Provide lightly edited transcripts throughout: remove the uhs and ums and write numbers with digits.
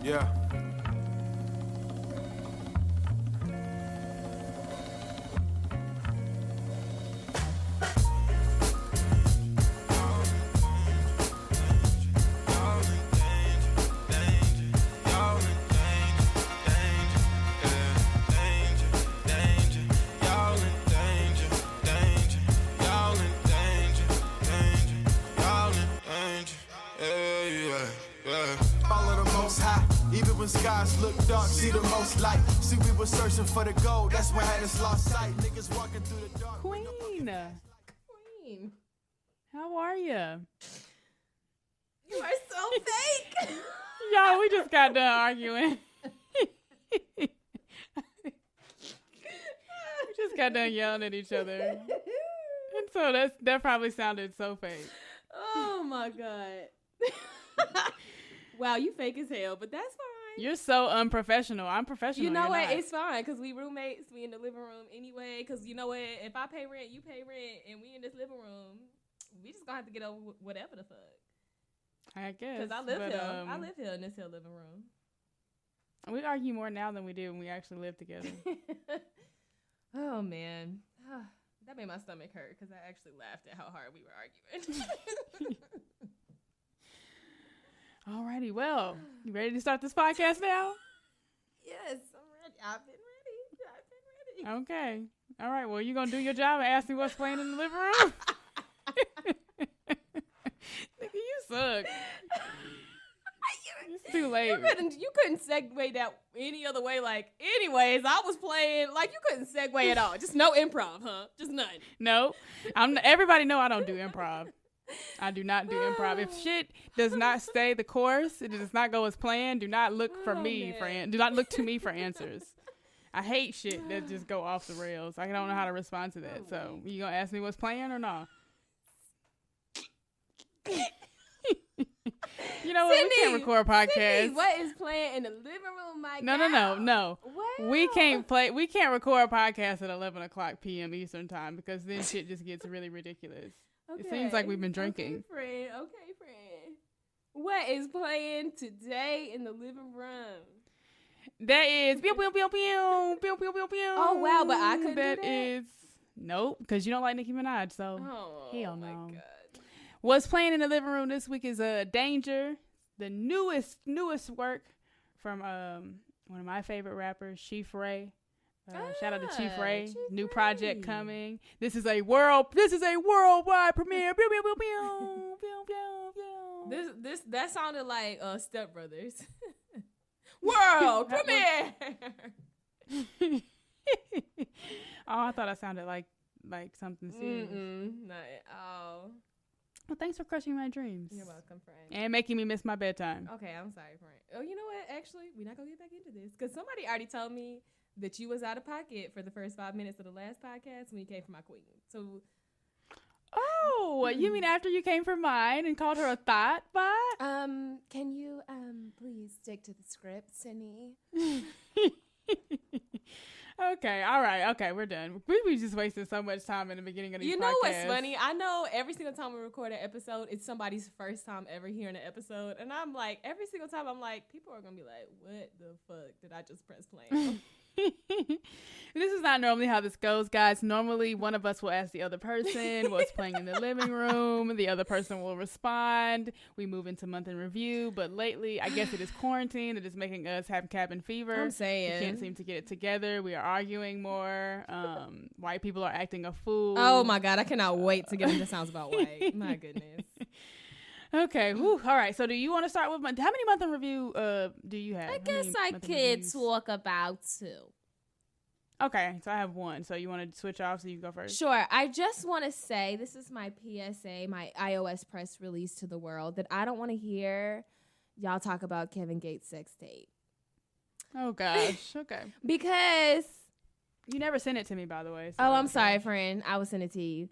Yeah. Skies look dark, see the most light. See, we were searching for the gold. That's why I had us lost sight. Niggas walking through the dark. Queen. How are you? You are so fake. Y'all, we just got done arguing. We just got done yelling at each other. And so that probably sounded so fake. Oh my God. Wow, you fake as hell, but that's fine. You're so unprofessional. I'm professional. You know what? Not. It's fine because we roommates. We in the living room anyway. Because you know what? If I pay rent, you pay rent, and we in this living room, we just gonna have to get over whatever the fuck. I guess. Because I live here. I live here in this here living room. We argue more now than we did when we actually lived together. Oh man, that made my stomach hurt because I actually laughed at how hard we were arguing. Alrighty, well, you ready to start this podcast now? Yes, I'm ready. I've been ready. Okay. All right, well, you going to do your job and ask me what's playing in the living room? Nigga, you suck. It's too late. You couldn't segue that any other way. Like, anyways, I was playing. Like, you couldn't segue at all. Just no improv, huh? Just none. No. Everybody know I don't do improv. I do not do improv. If shit does not stay the course, it does not go as planned, do not look for me do not look to me for answers. I hate shit that just go off the rails. I don't know how to respond to that. So, you gonna ask me what's playing or not? You know what? Sydney, we can't record podcasts. Sydney, what is playing in the living room, my No. Wow. We can't record a podcast at 11 o'clock p.m. Eastern time because then shit just gets really ridiculous. Okay. It seems like we've been drinking. Okay, friend. What is playing today in the living room? That is pew pew pew pew pew pew pew pew. Oh wow, but I couldn't do that. Is nope, because you don't like Nicki Minaj, so hell no. My God. What's playing in the living room this week is Danger, the newest work from one of my favorite rappers, Chief Ray. Shout out to Chief Ray. New project coming. This is a worldwide premiere. Pew, pew, pew, pew, pew, pew, pew. That sounded like Step Brothers. World premiere. Oh, I thought I sounded like something serious. Not at all. Well, thanks for crushing my dreams. You're welcome, friend. And making me miss my bedtime. Okay, I'm sorry, friend. Oh, you know what? Actually, we're not gonna get back into this because somebody already told me that you was out of pocket for the first 5 minutes of the last podcast when you came for my queen. So, you mean after you came for mine and called her a thought bot? Can you please stick to the script, Sydney? Okay, all right, okay, we're done. We just wasted so much time in the beginning of these podcasts. You know what's funny? I know every single time we record an episode, it's somebody's first time ever hearing an episode, and I'm like, every single time I'm like, people are gonna be like, what the fuck did I just press play on? This is not normally how this goes, guys. Normally, one of us will ask the other person what's playing in the living room. The other person will respond. We move into month in review. But lately, I guess it is quarantine that is making us have cabin fever. I'm saying. We can't seem to get it together. We are arguing more. White people are acting a fool. Oh, my God. I cannot wait to get into Sounds About White. My goodness. Okay. Whew. All right. So do you want to start with how many month in review do you have? I guess I could talk about 2. Okay. So I have 1. So you want to switch off so you go first? Sure. I just want to say this is my PSA, my iOS press release to the world, that I don't want to hear y'all talk about Kevin Gates' sex tape. Oh, gosh. Okay. Because you never sent it to me, by the way. So I'm sorry, friend. I will send it to you.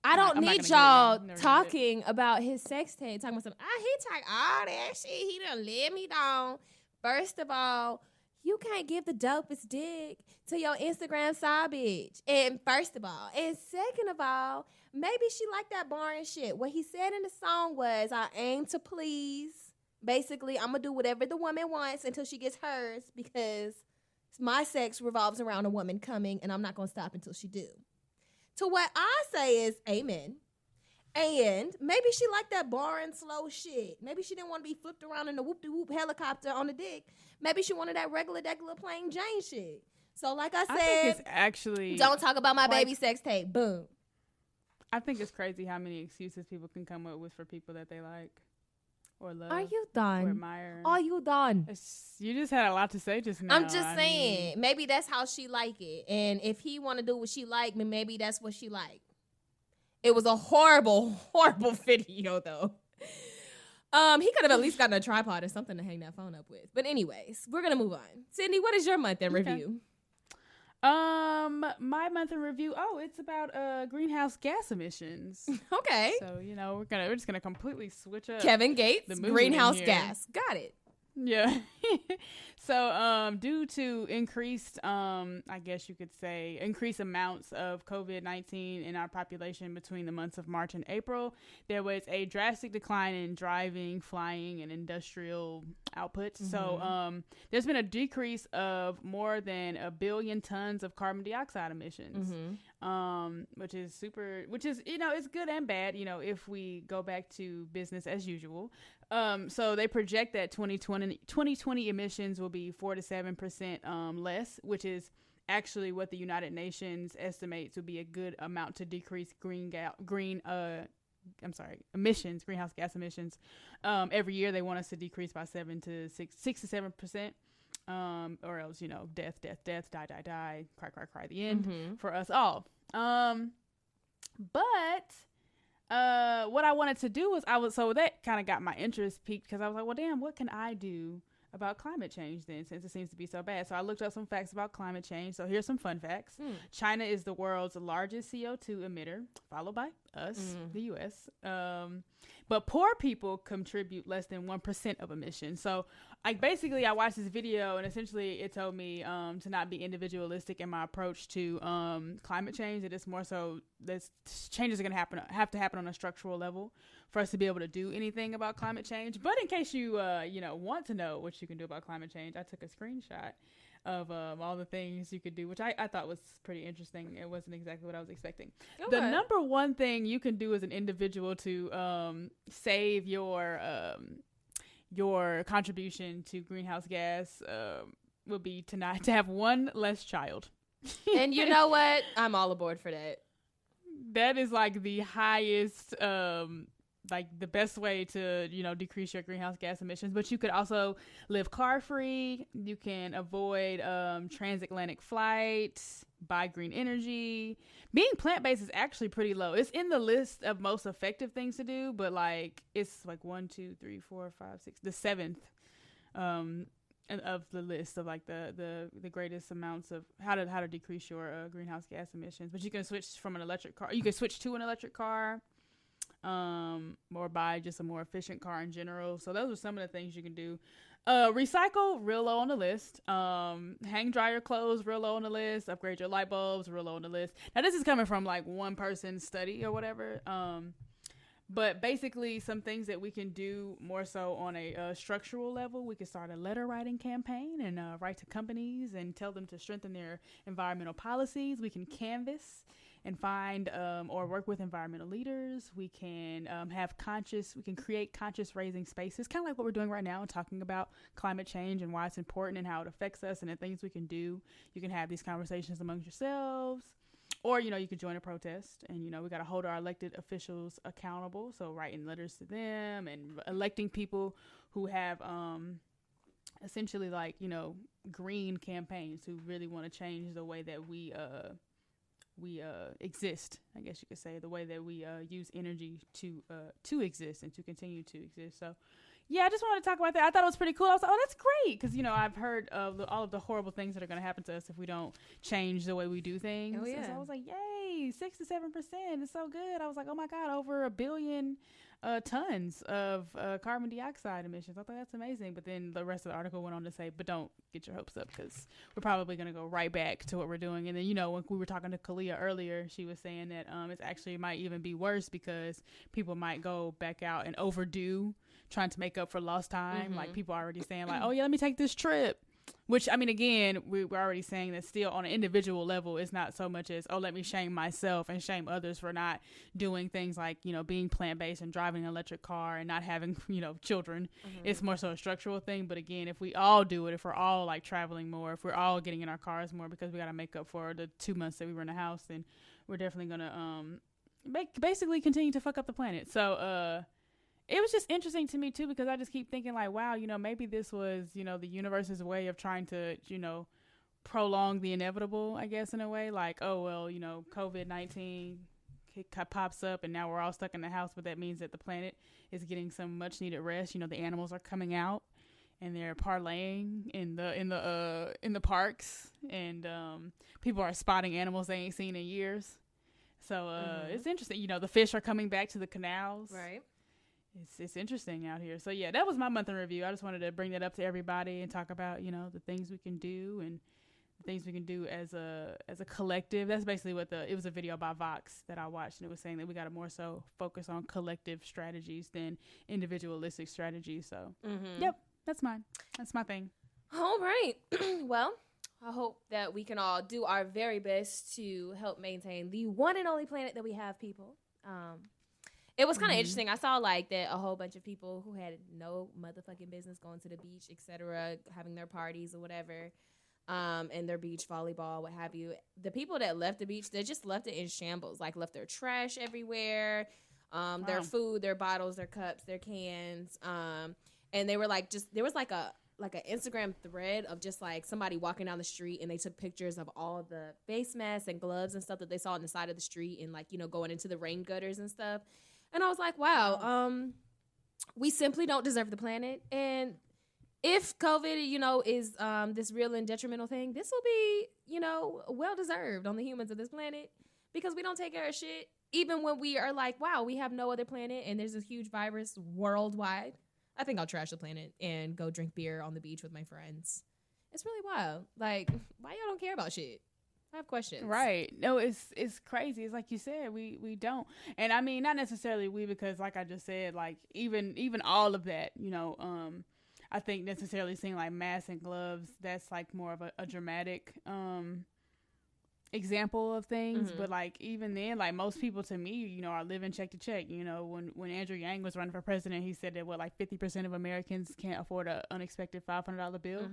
I don't need y'all talking about his sex tape. Talking about something. He talk all that shit. He done let me down. First of all, you can't give the dopest dick to your Instagram side bitch. And first of all. And second of all, maybe she liked that boring shit. What he said in the song was, I aim to please Basically, I'm going to do whatever the woman wants until she gets hers because my sex revolves around a woman coming and I'm not going to stop until she do. To what I say is amen. And maybe she liked that boring, slow shit. Maybe she didn't want to be flipped around in a whoop-de-whoop helicopter on the dick. Maybe she wanted that regular plain Jane shit. So like I said, think it's actually don't talk about my baby sex tape. Boom. I think it's crazy how many excuses people can come up with for people that they like or love. Are you done? Or admire. Are you done? You just had a lot to say just now. I'm just saying, maybe that's how she like it. And if he want to do what she like, maybe that's what she like. It was a horrible, horrible video, though. He could have at least gotten a tripod or something to hang that phone up with. But anyways, we're going to move on. Sydney, what is your month in review? My month in review. Oh, it's about greenhouse gas emissions. Okay. So, we're just gonna completely switch up. Kevin Gates, greenhouse gas. Got it. Yeah. So, due to increased, I guess you could say, increased amounts of COVID-19 in our population between the months of March and April, there was a drastic decline in driving, flying, and industrial output. Mm-hmm. So, there's been a decrease of more than 1 billion tons of carbon dioxide emissions, which is it's good and bad, if we go back to business as usual. So they project that 2020 emissions will be 4 to 7% less, which is actually what the United Nations estimates would be a good amount to decrease greenhouse gas emissions. Every year they want us to decrease by 6 to 7%. Or else, death, die, cry, the end for us all. But what I wanted to do was so that kind of got my interest peaked because I was like, well, damn, what can I do about climate change then, since it seems to be so bad? So I looked up some facts about climate change. So here's some fun facts. China is the world's largest CO2 emitter, followed by us, the U.S. But poor people contribute less than 1% of emissions. So I watched this video and essentially it told me to not be individualistic in my approach to climate change. It is more so this changes are going to have to happen on a structural level for us to be able to do anything about climate change. But in case you want to know what you can do about climate change, I took a screenshot of all the things you could do, which I thought was pretty interesting. It wasn't exactly what I was expecting. Okay. The number one thing you can do as an individual to save your contribution to greenhouse gas would be to have one less child. And you know what? I'm all aboard for that. That is like the highest the best way to decrease your greenhouse gas emissions. But you could also live car free. You can avoid transatlantic flights, buy green energy. Being plant-based is actually pretty low. It's in the list of most effective things to do, but it's 1, 2, 3, 4, 5, 6, the 7th of the list of the greatest amounts of how to decrease your greenhouse gas emissions. But you can switch from an electric car. You can switch to an electric car. Or buy just a more efficient car in general. So those are some of the things you can do. Recycle, real low on the list. Hang dry your clothes, real low on the list. Upgrade your light bulbs, real low on the list. Now this is coming from one person's study or whatever. But basically some things that we can do more so on a structural level. We could start a letter writing campaign and write to companies and tell them to strengthen their environmental policies. We can canvass and find or work with environmental leaders. We can we can create conscious raising spaces, kind of like what we're doing right now, talking about climate change and why it's important and how it affects us and the things we can do. You can have these conversations amongst yourselves, or, you can join a protest and, we got to hold our elected officials accountable. So writing letters to them and electing people who have essentially green campaigns who really want to change the way that we exist, I guess you could say, the way that we use energy to exist and to continue to exist. So yeah, I just wanted to talk about that. I thought it was pretty cool. I was like, oh, that's great, because I've heard of all of the horrible things that are going to happen to us if we don't change the way we do things. Oh, yeah. And so I was like, yay, 6 to 7%, it's so good. I was like, oh my god, over 1 billion tons of carbon dioxide emissions. I thought that's amazing. But then the rest of the article went on to say, but don't get your hopes up, because we're probably going to go right back to what we're doing. And then, when we were talking to Kalia earlier, she was saying that it actually might even be worse, because people might go back out and overdo trying to make up for lost time. Like people are already saying like, oh yeah, let me take this trip. Which, I mean, again, we're already saying that still on an individual level, it's not so much as, oh, let me shame myself and shame others for not doing things like, you know, being plant-based and driving an electric car and not having, you know, children. It's more so a structural thing. But again, if we all do it, if we're all like traveling more, if we're all getting in our cars more because we got to make up for the 2 months that we were in the house, then we're definitely going to basically continue to fuck up the planet. So, it was just interesting to me, too, because I just keep thinking, like, wow, you know, maybe this was, you know, the universe's way of trying to, you know, prolong the inevitable, I guess, in a way. Like, oh, well, you know, COVID-19 pops up and now we're all stuck in the house, but that means that the planet is getting some much needed rest. You know, the animals are coming out and they're parlaying in the parks, and people are spotting animals they ain't seen in years. So it's interesting. You know, the fish are coming back to the canals. Right. It's interesting out here. So yeah, that was my month in review. I just wanted to bring that up to everybody and talk about, you know, the things we can do and the things we can do as a collective. That's basically what it was a video by Vox that I watched, and it was saying that we got to more so focus on collective strategies than individualistic strategies. So yep, that's mine. That's my thing. All right. Well, I hope that we can all do our very best to help maintain the one and only planet that we have, people. It was kind of interesting. I saw like that a whole bunch of people who had no motherfucking business going to the beach, etc., having their parties or whatever, and their beach volleyball, what have you. The people that left the beach, they just left it in shambles. Like left their trash everywhere, their food, their bottles, their cups, their cans, and they were like there was like an Instagram thread of just like somebody walking down the street, and they took pictures of all of the face masks and gloves and stuff that they saw on the side of the street, and like, you know, going into the rain gutters and stuff. And I was like, wow, we simply don't deserve the planet. And if COVID, you know, is this real and detrimental thing, this will be, you know, well-deserved on the humans of this planet, because we don't take care of shit. Even when we are like, wow, we have no other planet and there's a huge virus worldwide. I think I'll trash the planet and go drink beer on the beach with my friends. It's really wild. Like, why y'all don't care about shit? I have questions. Right. No, it's crazy. It's like you said, we don't. And I mean, not necessarily we, because like I just said, like even all of that, you know, I think necessarily seeing like masks and gloves, that's like more of a dramatic example of things. But like even then, like most people to me, you know, are living check to check. You know, when Andrew Yang was running for president, he said that like 50% of Americans can't afford an unexpected $500 bill.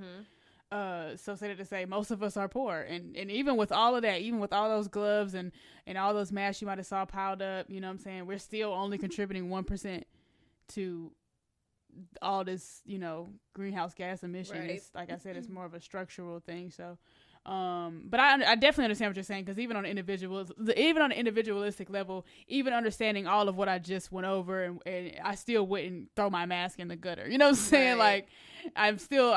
So say that to say most of us are poor, and even with all of that, even with all those gloves and all those masks you might have saw piled up, you know what I'm saying, we're still only contributing 1% to all this, you know, greenhouse gas emissions. Right. Like I said, it's more of a structural thing. So but I definitely understand what you're saying, because even on an individualistic level, even understanding all of what I just went over, and I still wouldn't throw my mask in the gutter. You know what I'm saying? Right. I'm still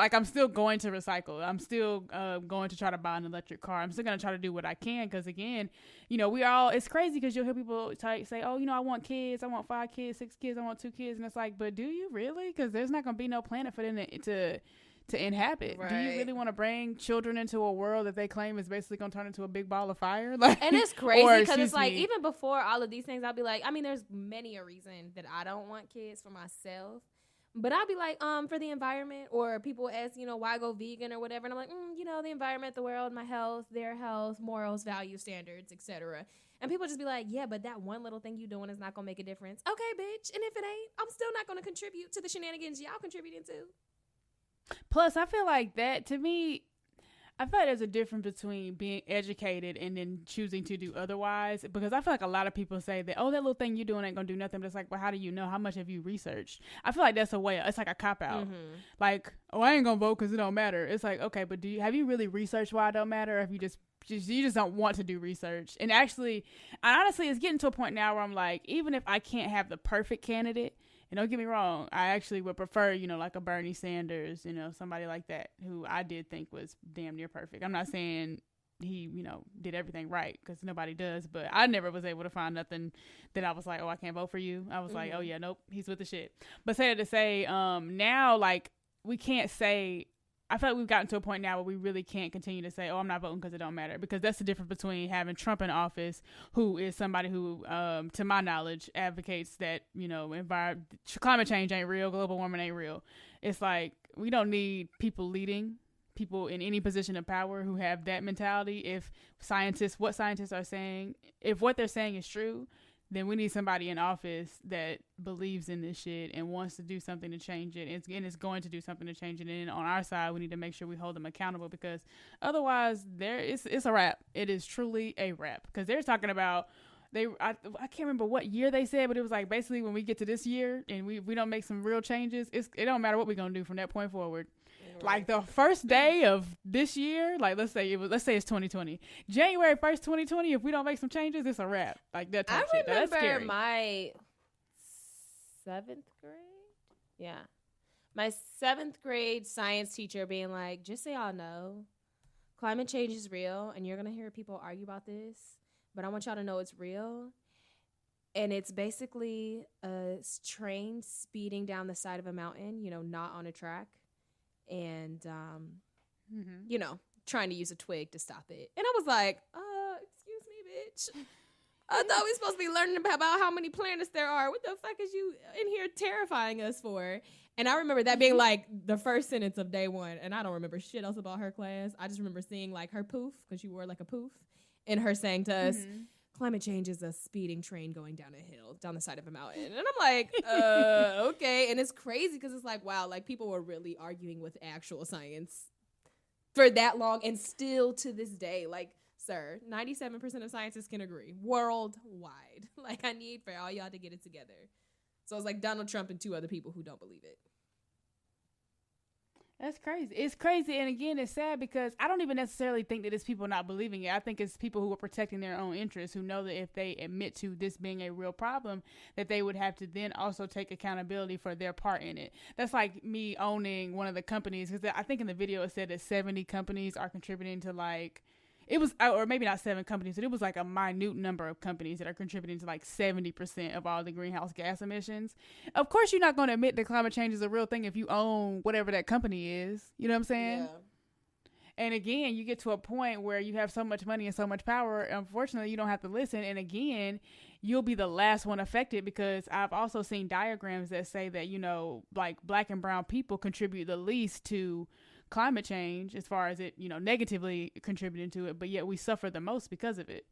going to recycle. I'm still going to try to buy an electric car. I'm still going to try to do what I can, because again, you know, it's crazy because you'll hear people say, oh, you know, I want kids. I want 5 kids, 6 kids. I want 2 kids. And it's like, but do you really? Because there's not going to be no planet for them to inhabit. Right. Do you really want to bring children into a world that they claim is basically going to turn into a big ball of fire? Like, and it's crazy because it's like, even before all of these things, I'll be like, I mean, there's many a reason that I don't want kids for myself, but I'll be like, for the environment, or people ask, you know, why go vegan or whatever, and I'm like, you know, the environment, the world, my health, their health, morals, values, standards, etc. And people just be like, yeah, but that one little thing you doing is not gonna make a difference. Okay, bitch. And if it ain't, I'm still not gonna contribute to the shenanigans y'all contributing to. Plus, I feel like that, to me, I feel like there's a difference between being educated and then choosing to do otherwise. Because I feel like a lot of people say that, oh, that little thing you're doing ain't going to do nothing. But it's like, well, how do you know? How much have you researched? I feel like that's a way. It's like a cop-out. Like, oh, I ain't going to vote because it don't matter. It's like, okay, but have you really researched why it don't matter? Or if you just don't want to do research? And actually, honestly, it's getting to a point now where I'm like, even if I can't have the perfect candidate, and don't get me wrong, I actually would prefer, you know, like a Bernie Sanders, you know, somebody like that, who I did think was damn near perfect. I'm not saying he, you know, did everything right, because nobody does, but I never was able to find nothing that I was like, oh, I can't vote for you. I was like, oh yeah, nope, he's with the shit. But say that to say, now, like, we can't say, I feel like we've gotten to a point now where we really can't continue to say, oh, I'm not voting because it don't matter, because that's the difference between having Trump in office, who is somebody who, to my knowledge, advocates that, you know, climate change ain't real, global warming ain't real. It's like, we don't need people leading, people in any position of power who have that mentality. If what scientists are saying, if what they're saying is true, then we need somebody in office that believes in this shit and wants to do something to change it, and is going to do something to change it. And on our side, we need to make sure we hold them accountable, because otherwise it's a wrap. It is truly a wrap, because they're talking about, I can't remember what year they said, but it was like, basically, when we get to this year and we don't make some real changes, it don't matter what we're going to do from that point forward. Right. Like the first day of this year, like let's say it's 2020, January 1st, 2020. If we don't make some changes, it's a wrap. Like that type shit. That's scary. I remember my 7th grade. Yeah, my 7th grade science teacher being like, "Just so y'all know, climate change is real, and you're gonna hear people argue about this, but I want y'all to know it's real." And it's basically a train speeding down the side of a mountain, you know, not on a track. And, you know, trying to use a twig to stop it. And I was like, excuse me, bitch. I thought we were supposed to be learning about how many planets there are. What the fuck is you in here terrifying us for? And I remember that being like the first sentence of day 1. And I don't remember shit else about her class. I just remember seeing like her poof, because she wore like a poof, and her saying to us, climate change is a speeding train going down a hill, down the side of a mountain. And I'm like, okay. And it's crazy, because it's like, wow, like people were really arguing with actual science for that long, and still to this day, like, sir, 97% of scientists can agree worldwide. Like, I need for all y'all to get it together. So it's like Donald Trump and 2 other people who don't believe it. That's crazy. It's crazy. And again, it's sad, because I don't even necessarily think that it's people not believing it. I think it's people who are protecting their own interests, who know that if they admit to this being a real problem, that they would have to then also take accountability for their part in it. That's like me owning one of the companies, because I think in the video it said that 70 companies are contributing to, like, it was, or maybe not 7 companies, but it was like a minute number of companies that are contributing to like 70% of all the greenhouse gas emissions. Of course, you're not going to admit that climate change is a real thing if you own whatever that company is. You know what I'm saying? Yeah. And again, you get to a point where you have so much money and so much power. Unfortunately, you don't have to listen. And again, you'll be the last one affected, because I've also seen diagrams that say that, you know, like Black and brown people contribute the least to climate change as far as it, you know, negatively contributing to it, but yet we suffer the most because of it.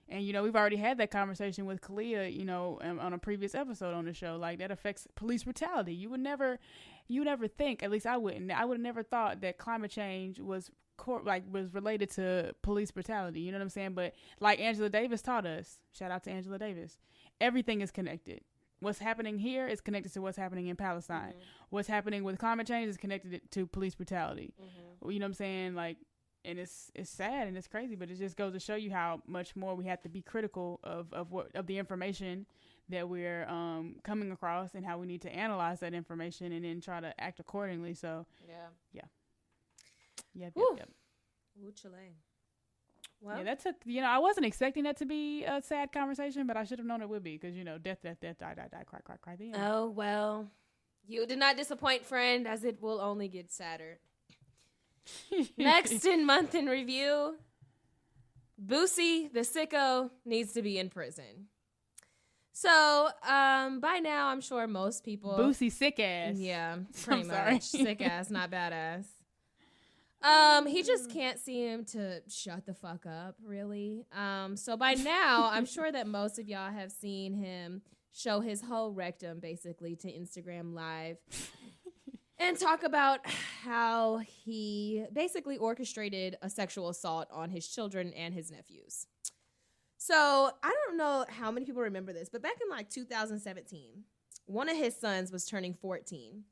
And, you know, we've already had that conversation with Kalia, you know, on a previous episode on the show. Like, that affects police brutality. You would never think, at least I would have never thought that climate change was related to police brutality. You know what I'm saying? But like Angela Davis taught us, shout out to Angela Davis, everything is connected. What's happening here is connected to what's happening in Palestine. What's happening with climate change is connected to police brutality. You know what I'm saying? Like, and it's sad and it's crazy, but it just goes to show you how much more we have to be critical of the information that we're coming across, and how we need to analyze that information and then try to act accordingly. So yep. Ooh, Chile. Well, yeah, that took, you know, I wasn't expecting that to be a sad conversation, but I should have known it would be, because, you know, death, die, cry, the end. Oh, well, you did not disappoint, friend, as it will only get sadder. Next in Month in Review, Boosie, the sicko, needs to be in prison. So, by now, I'm sure most people... Boosie sick ass. Yeah, pretty much. Sick ass, not badass. He just can't seem to shut the fuck up, really. So by now, I'm sure that most of y'all have seen him show his whole rectum, basically, to Instagram Live. And talk about how he basically orchestrated a sexual assault on his children and his nephews. So I don't know how many people remember this, but back in like 2017, one of his sons was turning 14.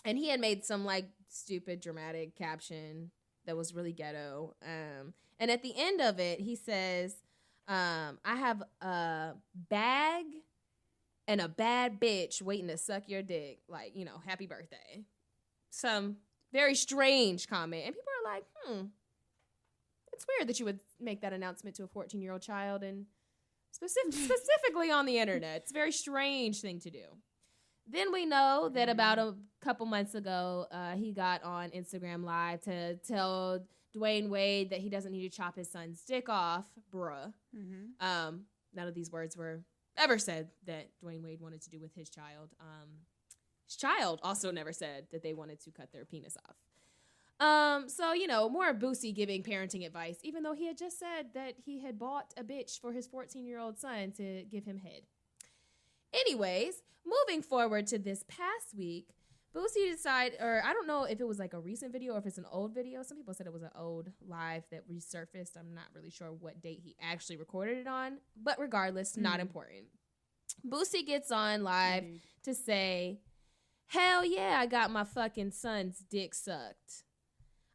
And he had made some like stupid dramatic caption that was really ghetto. And at the end of it, he says, I have a bag and a bad bitch waiting to suck your dick. Like, you know, happy birthday. Some very strange comment. And people are like, it's weird that you would make that announcement to a 14-year-old child, and specifically on the internet. It's a very strange thing to do. Then we know that about a couple months ago, he got on Instagram Live to tell Dwayne Wade that he doesn't need to chop his son's dick off, bruh. None of these words were ever said that Dwayne Wade wanted to do with his child. His child also never said that they wanted to cut their penis off. So, you know, more Boosie giving parenting advice, even though he had just said that he had bought a bitch for his 14-year-old son to give him head. Anyways, moving forward to this past week, Boosie decided, or I don't know if it was like a recent video or if it's an old video. Some people said it was an old live that resurfaced. I'm not really sure what date he actually recorded it on, but regardless, not important. Boosie gets on live to say, hell yeah, I got my fucking son's dick sucked.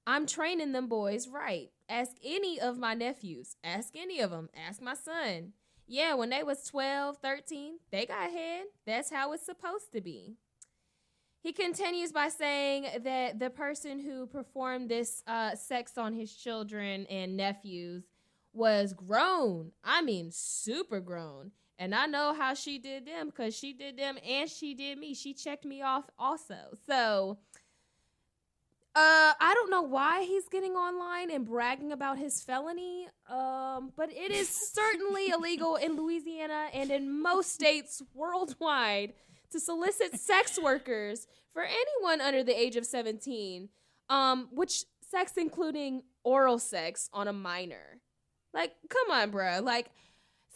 I'm training them boys right. Ask any of my nephews. Ask any of them. Ask my son. Yeah, when they was 12, 13, they got head. That's how it's supposed to be. He continues by saying that the person who performed this sex on his children and nephews was grown. I mean, super grown. And I know how she did them because she did them and she did me. She checked me off also. So, I don't know why he's getting online and bragging about his felony, but it is certainly illegal in Louisiana and in most states worldwide to solicit sex workers for anyone under the age of 17, which sex including oral sex on a minor. Like, come on, bruh. Like,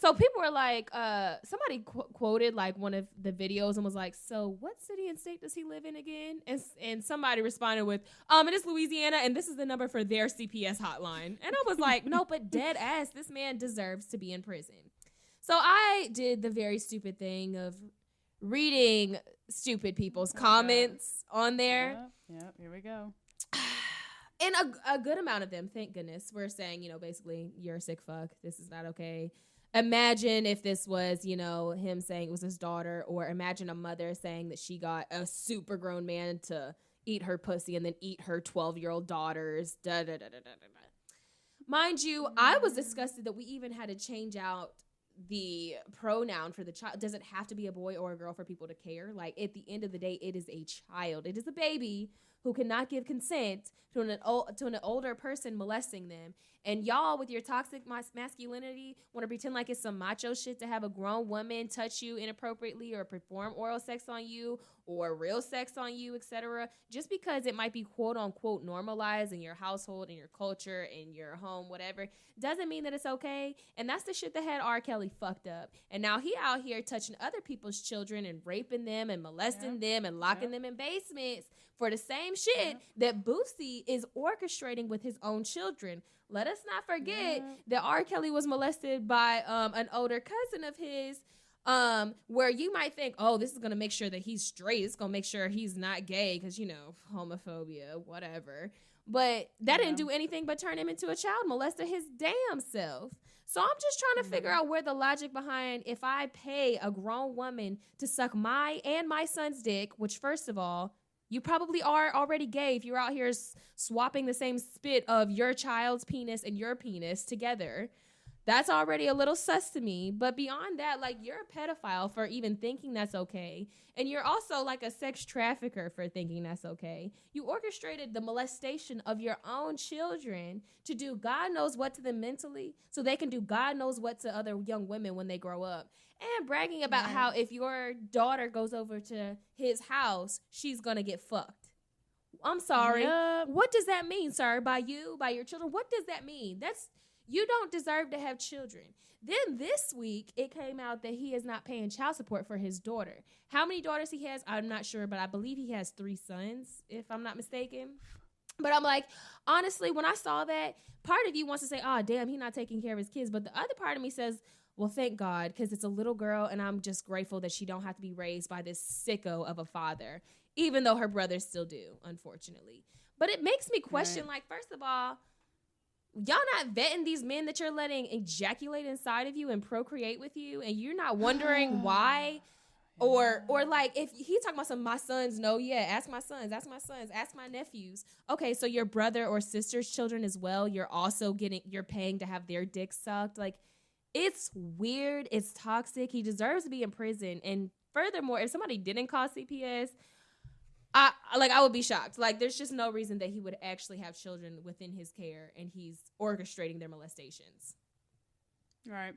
so people were like, somebody quoted like one of the videos and was like, so what city and state does he live in again? And somebody responded with, it is Louisiana and this is the number for their CPS hotline. And I was like, no, but dead ass, this man deserves to be in prison. So I did the very stupid thing of reading stupid people's comments on there. Yep, here we go. And a good amount of them, thank goodness, were saying, you know, basically, you're a sick fuck. This is not okay. Imagine if this was, you know, him saying it was his daughter, or imagine a mother saying that she got a super grown man to eat her pussy and then eat her 12-year-old daughters. Mind you, I was disgusted that we even had to change out the pronoun for the child. Does it have to be a boy or a girl for people to care? Like, at the end of the day, it is a child. It is a baby who cannot give consent to an older person molesting them. And y'all, with your toxic masculinity, want to pretend like it's some macho shit to have a grown woman touch you inappropriately or perform oral sex on you or real sex on you, etc. Just because it might be quote unquote normalized in your household, in your culture, in your home, whatever, doesn't mean that it's okay. And that's the shit that had R. Kelly fucked up. And now he out here touching other people's children and raping them and molesting them and locking them in basements for the same shit that Boosie is orchestrating with his own children. Let us not forget that R. Kelly was molested by an older cousin of his, where you might think, oh, this is going to make sure that he's straight. It's going to make sure he's not gay because, you know, homophobia, whatever. But that didn't do anything but turn him into a child molester his damn self. So I'm just trying to figure out where the logic behind if I pay a grown woman to suck my and my son's dick, which first of all, you probably are already gay if you're out here swapping the same spit of your child's penis and your penis together. That's already a little sus to me. But beyond that, like, you're a pedophile for even thinking that's okay. And you're also like a sex trafficker for thinking that's okay. You orchestrated the molestation of your own children to do God knows what to them mentally so they can do God knows what to other young women when they grow up. And bragging about how if your daughter goes over to his house, she's going to get fucked. I'm sorry. Yep. What does that mean, sir? By you? By your children? What does that mean? You don't deserve to have children. Then this week, it came out that he is not paying child support for his daughter. How many daughters he has, I'm not sure, but I believe he has 3 sons, if I'm not mistaken. But I'm like, honestly, when I saw that, part of you wants to say, oh, damn, he's not taking care of his kids. But the other part of me says, well, thank God, because it's a little girl, and I'm just grateful that she don't have to be raised by this sicko of a father, even though her brothers still do, unfortunately. But it makes me question, like, first of all, y'all not vetting these men that you're letting ejaculate inside of you and procreate with you, and you're not wondering why? Or like, if he talking about my sons, no, ask my sons, ask my nephews. Okay, so your brother or sister's children as well, you're paying to have their dicks sucked. Like, it's weird. It's toxic. He deserves to be in prison. And furthermore, if somebody didn't call CPS, I would be shocked. Like, there's just no reason that he would actually have children within his care and he's orchestrating their molestations. Right.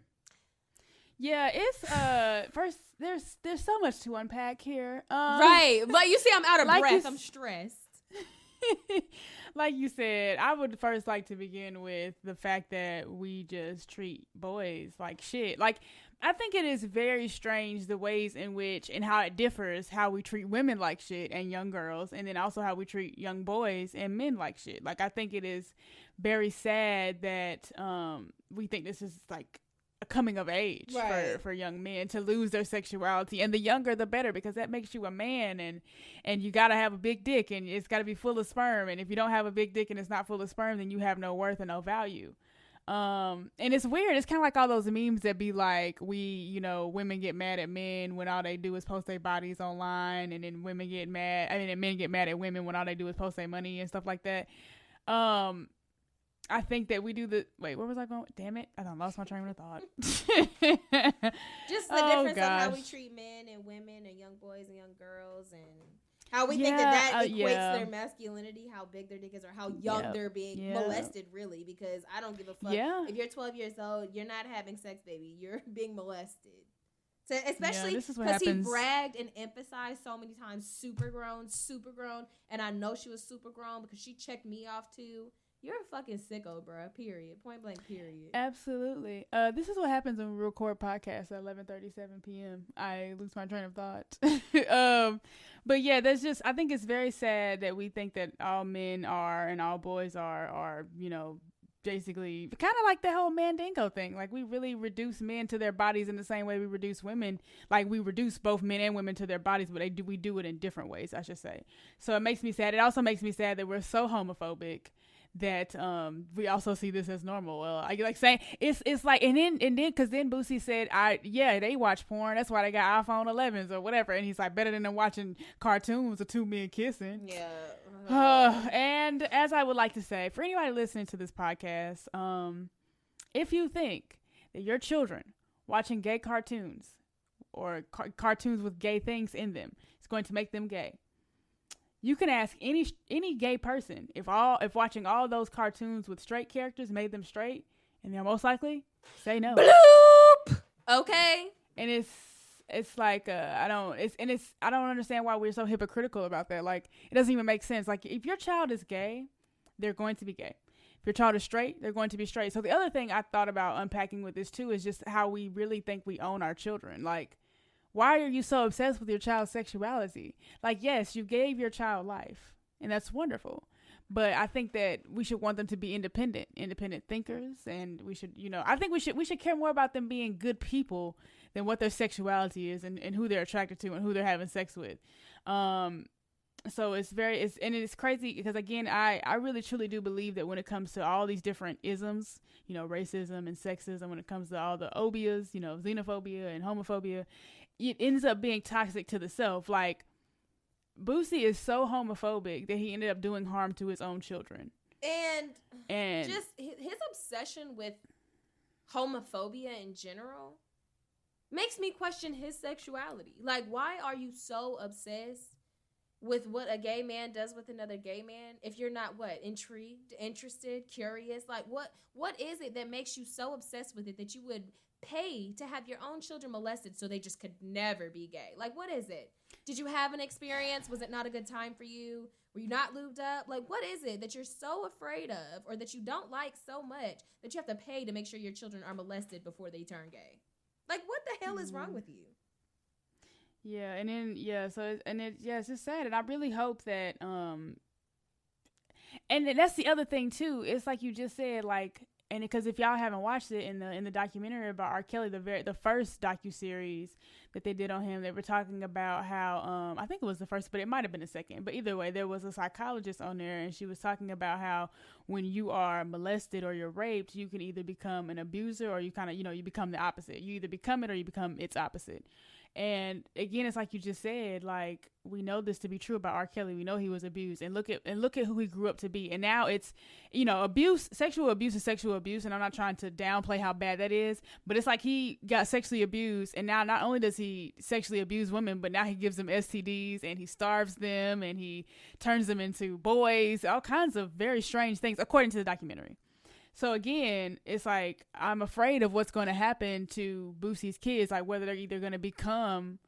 Yeah, it's first there's so much to unpack here. Right. But you see I'm out of like breath. I'm stressed. Like you said, I would first like to begin with the fact that we just treat boys like shit. Like, I think it is very strange the ways in which and how it differs how we treat women like shit and young girls, and then also how we treat young boys and men like shit. Like, I think it is very sad that we think this is like a coming of age for young men to lose their sexuality, and the younger the better, because that makes you a man, and you gotta have a big dick, and it's gotta be full of sperm, and if you don't have a big dick and it's not full of sperm, then you have no worth and no value. And it's weird. It's kind of like all those memes that be like, women get mad at men when all they do is post their bodies online, and then men get mad at women when all they do is post their money and stuff like that. I think that we do wait, where was I going? Damn it. I done lost my train of thought. Just the difference of how we treat men and women and young boys and young girls, and how we think that equates their masculinity, how big their dick is, or how young they're being molested, really, because I don't give a fuck. Yeah. If you're 12 years old, you're not having sex, baby. You're being molested. So especially because he bragged and emphasized so many times, super grown, and I know she was super grown because she checked me off too. You're a fucking sicko, bro. Period. Point blank. Period. Absolutely. This is what happens when we record podcasts at 11:37 p.m. I lose my train of thought. But yeah, I think it's very sad that we think that all men are and all boys are basically kind of like the whole Mandingo thing. Like, we really reduce men to their bodies in the same way we reduce women. Like, we reduce both men and women to their bodies, but we do it in different ways, I should say. So it makes me sad. It also makes me sad that we're so homophobic that we also see this as normal. Well, I like saying it's like, and then because then Boosie said, they watch porn, that's why they got iPhone 11s or whatever, and he's like, better than them watching cartoons of two men kissing. And as I would like to say, for anybody listening to this podcast, if you think that your children watching gay cartoons or cartoons with gay things in them is going to make them gay, you can ask any gay person if watching all those cartoons with straight characters made them straight, and they'll most likely say no. Bloop. Okay. And it's like I don't understand why we're so hypocritical about that. Like, it doesn't even make sense. Like, if your child is gay, they're going to be gay. If your child is straight, they're going to be straight. So the other thing I thought about unpacking with this too is just how we really think we own our children. Like, why are you so obsessed with your child's sexuality? Like, yes, you gave your child life, and that's wonderful. But I think that we should want them to be independent thinkers, and we should, I think we should care more about them being good people than what their sexuality is and who they're attracted to and who they're having sex with. So it's crazy because, again, I really truly do believe that when it comes to all these different isms, racism and sexism, when it comes to all the obias, xenophobia and homophobia, it ends up being toxic to the self. Like, Boosie is so homophobic that he ended up doing harm to his own children. And just his obsession with homophobia in general makes me question his sexuality. Like, why are you so obsessed with what a gay man does with another gay man if you're not intrigued, interested, curious? Like, what is it that makes you so obsessed with it that you would pay to have your own children molested so they just could never be gay? Like, what is it? Did you have an experience? Was it not a good time for you? Were you not lubed up? Like, what is it that you're so afraid of or that you don't like so much that you have to pay to make sure your children are molested before they turn gay? Like, what the hell is wrong with you? Yeah, and then it's just sad, and I really hope that and that's the other thing too. It's like you just said, like, and because if y'all haven't watched it in the documentary about R. Kelly, the first docuseries that they did on him, they were talking about how I think it was the first, but it might have been the second. But either way, there was a psychologist on there, and she was talking about how when you are molested or you're raped, you can either become an abuser or you kind of you become the opposite. You either become it or you become its opposite. And again, it's like you just said, like, we know this to be true about R. Kelly. We know he was abused, and look at who he grew up to be. And now it's, sexual abuse is sexual abuse. And I'm not trying to downplay how bad that is, but it's like he got sexually abused. And now not only does he sexually abuse women, but now he gives them STDs and he starves them and he turns them into boys, all kinds of very strange things, according to the documentary. So again, it's like, I'm afraid of what's going to happen to Boosie's kids, like whether they're either going to become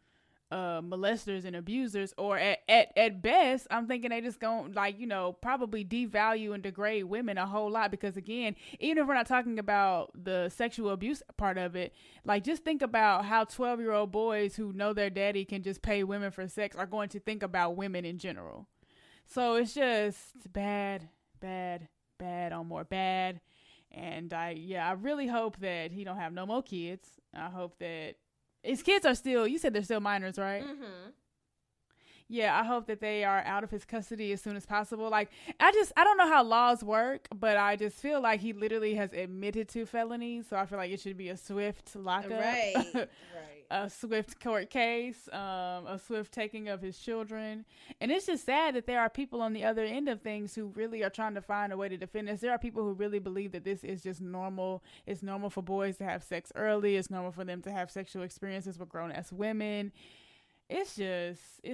molesters and abusers, or at best, I'm thinking they just going to probably devalue and degrade women a whole lot. Because again, even if we're not talking about the sexual abuse part of it, like just think about how 12-year-old boys who know their daddy can just pay women for sex are going to think about women in general. So it's just bad on more bad. And I really hope that he don't have no more kids. I hope that his kids are still, you said they're still minors, right? Mm-hmm. Yeah, I hope that they are out of his custody as soon as possible. Like, I don't know how laws work, but I just feel like he literally has admitted to felonies. So I feel like it should be a swift lockup. Right. A swift court case, a swift taking of his children. And it's just sad that there are people on the other end of things who really are trying to find a way to defend us. There are people who really believe that this is just normal. It's normal for boys to have sex early. It's normal for them to have sexual experiences with grown-ass women. It's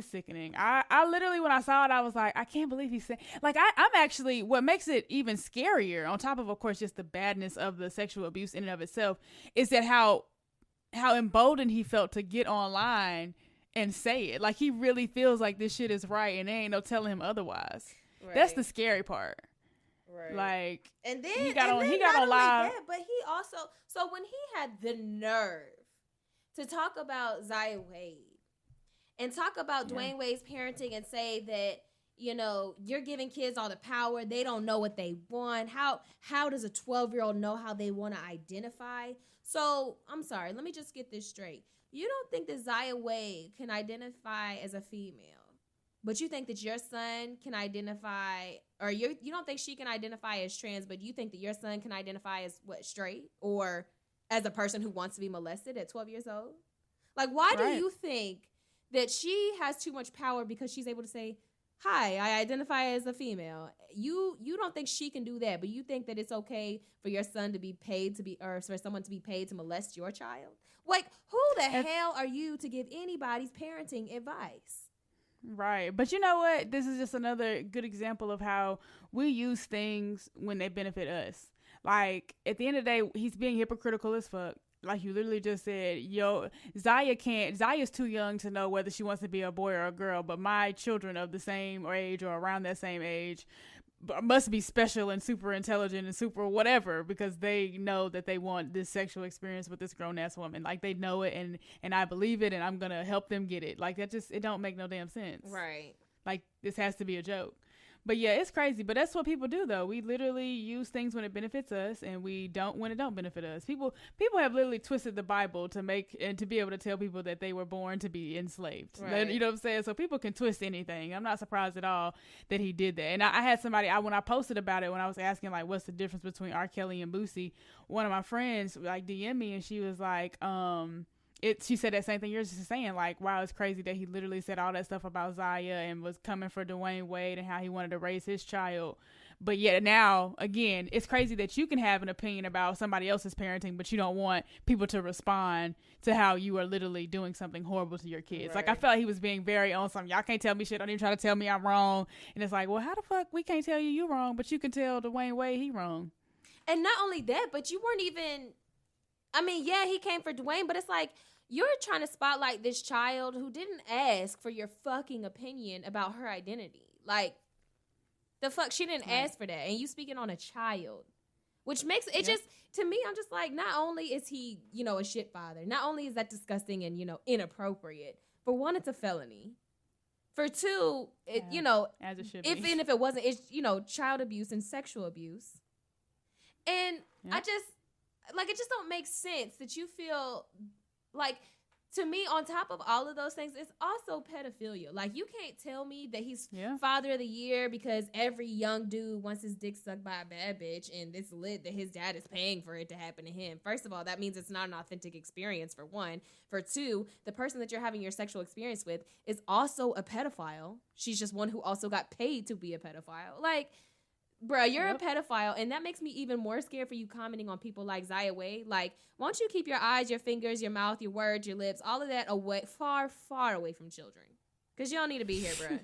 sickening. I literally, when I saw it, I was like, I can't believe he said, like, I'm actually, what makes it even scarier, on top of course, just the badness of the sexual abuse in and of itself, is that how emboldened he felt to get online and say it. Like, he really feels like this shit is right and there ain't no telling him otherwise. Right. That's the scary part. Right. Like, and then he got on live. But he also, so when he had the nerve to talk about Zaya Wade and talk about Dwayne Wade's parenting and say that, you're giving kids all the power. They don't know what they want. How does a 12-year-old know how they want to identify? So, I'm sorry. Let me just get this straight. You don't think that Zaya Wade can identify as a female, but you think that your son can identify, or you don't think she can identify as trans, but you think that your son can identify as straight, or as a person who wants to be molested at 12 years old? Like, why do you think that she has too much power because she's able to say, hi, I identify as a female? You don't think she can do that, but you think that it's okay for your son to be paid or for someone to be paid to molest your child? Like, who the hell are you to give anybody's parenting advice? Right. But you know what? This is just another good example of how we use things when they benefit us. Like, at the end of the day, he's being hypocritical as fuck. Like you literally just said, Zaya's too young to know whether she wants to be a boy or a girl, but my children of the same age or around that same age must be special and super intelligent and super whatever, because they know that they want this sexual experience with this grown-ass woman. Like, they know it, and I believe it, and I'm going to help them get it. Like, it don't make no damn sense. Right. Like, this has to be a joke. But yeah, it's crazy. But that's what people do, though. We literally use things when it benefits us, and we don't when it don't benefit us. People have literally twisted the Bible to be able to tell people that they were born to be enslaved. Right. You know what I'm saying? So people can twist anything. I'm not surprised at all that he did that. And I had somebody, when I posted about it, when I was asking, like, what's the difference between R. Kelly and Boosie, one of my friends, like, DM'd me, and she was like, she said that same thing you're just saying, like, wow, it's crazy that he literally said all that stuff about Zaya and was coming for Dwayne Wade and how he wanted to raise his child. But yet now, again, it's crazy that you can have an opinion about somebody else's parenting, but you don't want people to respond to how you are literally doing something horrible to your kids. Right. Like, I felt like he was being very on something. Y'all can't tell me shit. Don't even try to tell me I'm wrong. And it's like, well, how the fuck we can't tell you wrong, but you can tell Dwayne Wade he wrong. And not only that, but you weren't even, I mean, yeah, he came for Dwayne, but it's like, you're trying to spotlight this child who didn't ask for your fucking opinion about her identity. Like, the fuck, she didn't ask for that. And you speaking on a child. Which makes it just, to me, I'm just like, not only is he, a shit father, not only is that disgusting and, inappropriate, for one, it's a felony. For two, it, as it should be. Even if it wasn't, it's, child abuse and sexual abuse. And I just, like, it just don't make sense that you feel like, to me, on top of all of those things, it's also pedophilia. Like, you can't tell me that he's father of the year because every young dude wants his dick sucked by a bad bitch and it's lit that his dad is paying for it to happen to him. First of all, that means it's not an authentic experience, for one. For two, the person that you're having your sexual experience with is also a pedophile. She's just one who also got paid to be a pedophile. Like, bruh, you're a pedophile, and that makes me even more scared for you commenting on people like Zaya Wade. Like, why don't you keep your eyes, your fingers, your mouth, your words, your lips, all of that away, far, far away from children? Because you don't need to be here, bruh.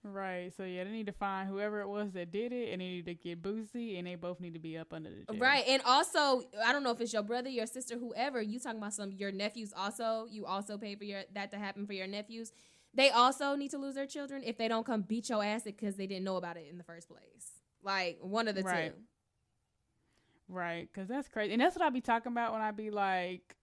Right. So, yeah, they need to find whoever it was that did it, and they need to get Boosie, and they both need to be up under the jail. Right. And also, I don't know if it's your brother, your sister, whoever, you talking about your nephews also, you also pay for that to happen for your nephews. They also need to lose their children if they don't come beat your ass because they didn't know about it in the first place. Like, one of the two. Right, because that's crazy. And that's what I be talking about when I be like,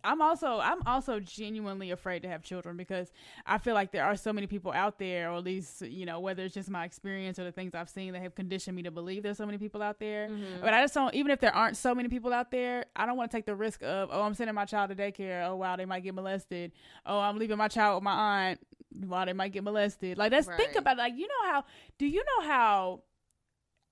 I'm also genuinely afraid to have children because I feel like there are so many people out there, or at least, you know, whether it's just my experience or the things I've seen that have conditioned me to believe there's so many people out there. Mm-hmm. But I just don't, even if there aren't so many people out there, I don't want to take the risk of, oh, I'm sending my child to daycare. Oh, wow, they might get molested. Oh, I'm leaving my child with my aunt. Wow, they might get molested. Like, let's think about it. Like, do you know how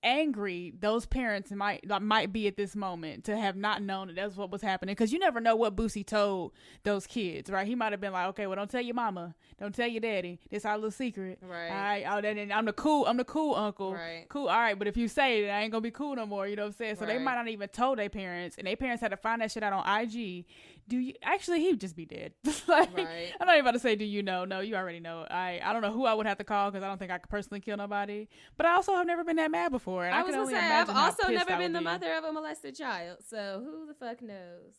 angry those parents might be at this moment to have not known that that's what was happening, because you never know what Boosie told those kids, right? He might have been like, okay, well, don't tell your mama, don't tell your daddy, this our little secret, right? All right, and I'm the cool uncle, right? Cool, all right, but if you say it, I ain't gonna be cool no more, you know what I'm saying? So they might not even told their parents, and their parents had to find that shit out on IG. He'd just be dead. Like, I'm not even about to say, do you know? No, you already know. I don't know who I would have to call because I don't think I could personally kill nobody. But I also have never been that mad before. And I was gonna say, I've also never been the mother of a molested child. So who the fuck knows?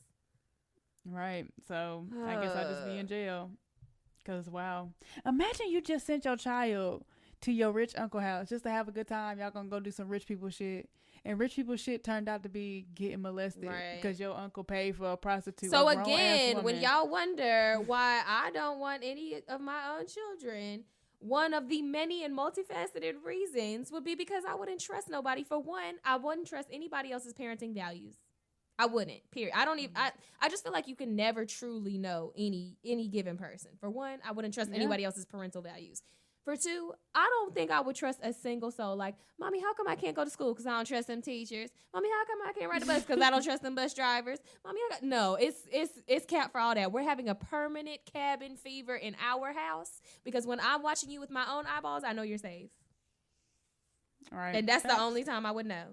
Right. So I guess I'll just be in jail. Because, wow. Imagine you just sent your child to your rich uncle house just to have a good time. Y'all gonna go do some rich people shit. And rich people shit turned out to be getting molested because your uncle paid for a prostitute. So again, when y'all wonder why I don't want any of my own children, one of the many and multifaceted reasons would be because I wouldn't trust nobody. For one, I wouldn't trust anybody else's parenting values. I wouldn't, period. I don't even, I just feel like you can never truly know any given person. For one, I wouldn't trust anybody else's parental values. For two, I don't think I would trust a single soul. Like, mommy, how come I can't go to school because I don't trust them teachers? Mommy, how come I can't ride the bus because I don't trust them bus drivers? Mommy, no, it's cap for all that. We're having a permanent cabin fever in our house because when I'm watching you with my own eyeballs, I know you're safe. All right. And that's the only time I would know.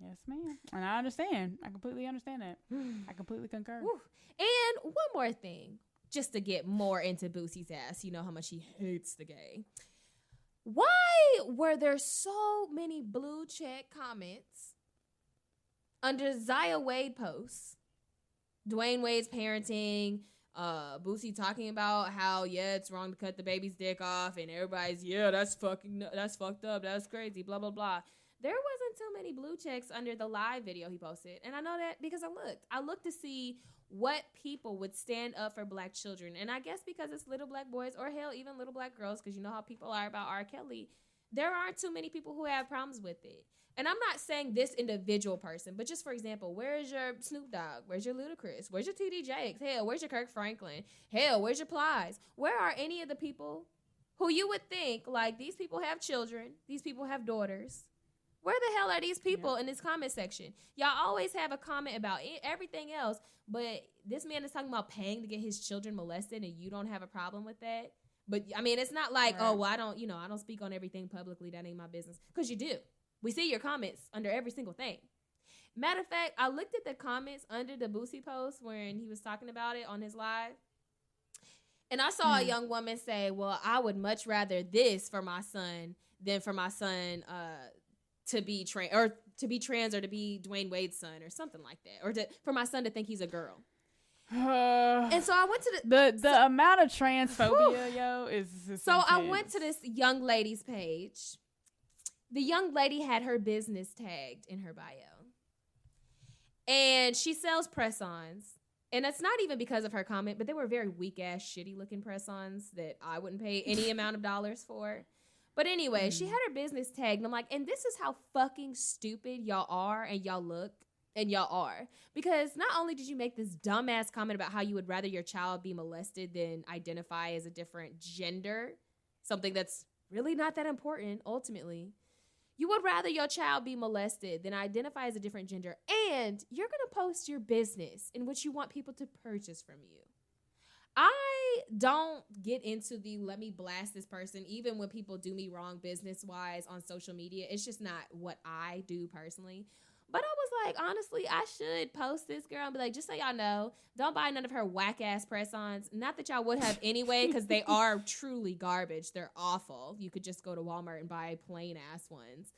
Yes, ma'am. And I understand. I completely understand that. I completely concur. Whew. And one more thing. Just to get more into Boosie's ass, you know how much he hates the gay. Why were there so many blue check comments under Zaya Wade posts? Dwayne Wade's parenting, Boosie talking about how, it's wrong to cut the baby's dick off, and everybody's, that's fucked up, that's crazy, blah, blah, blah. There wasn't too many blue checks under the live video he posted, and I know that because I looked to see what people would stand up for black children. And I guess because it's little black boys, or hell, even little black girls, because you know how people are about R. Kelly, there aren't too many people who have problems with it. And I'm not saying this individual person, but just for example, where is your Snoop Dogg? Where's your Ludacris? Where's your T.D. Jakes? Hell, where's your Kirk Franklin? Hell, where's your Plies? Where are any of the people who you would think, like, these people have children, these people have daughters? Where the hell are these people in this comment section? Y'all always have a comment about everything else, but this man is talking about paying to get his children molested, and you don't have a problem with that. But I mean, it's not like, oh, well, I don't speak on everything publicly. That ain't my business. Because you do. We see your comments under every single thing. Matter of fact, I looked at the comments under the Boosie post when he was talking about it on his live. And I saw a young woman say, well, I would much rather this for my son than for my son to be trans or to be Dwayne Wade's son or something like that, or for my son to think he's a girl. And so I went to the amount of transphobia, is so intense. I went to this young lady's page. The young lady had her business tagged in her bio, and she sells press-ons. And it's not even because of her comment, but they were very weak ass, shitty looking press-ons that I wouldn't pay any amount of dollars for. But anyway, she had her business tagged. And I'm like, and this is how fucking stupid y'all are and y'all look. And y'all are. Because not only did you make this dumbass comment about how you would rather your child be molested than identify as a different gender, something that's really not that important ultimately. You would rather your child be molested than identify as a different gender, and you're going to post your business in which you want people to purchase from you. I don't get into the let me blast this person, even when people do me wrong business-wise on social media. It's just not what I do personally. But I was like, honestly, I should post this girl and be like, just so y'all know, don't buy none of her whack-ass press-ons. Not that y'all would have anyway, because they are truly garbage. They're awful. You could just go to Walmart and buy plain-ass ones.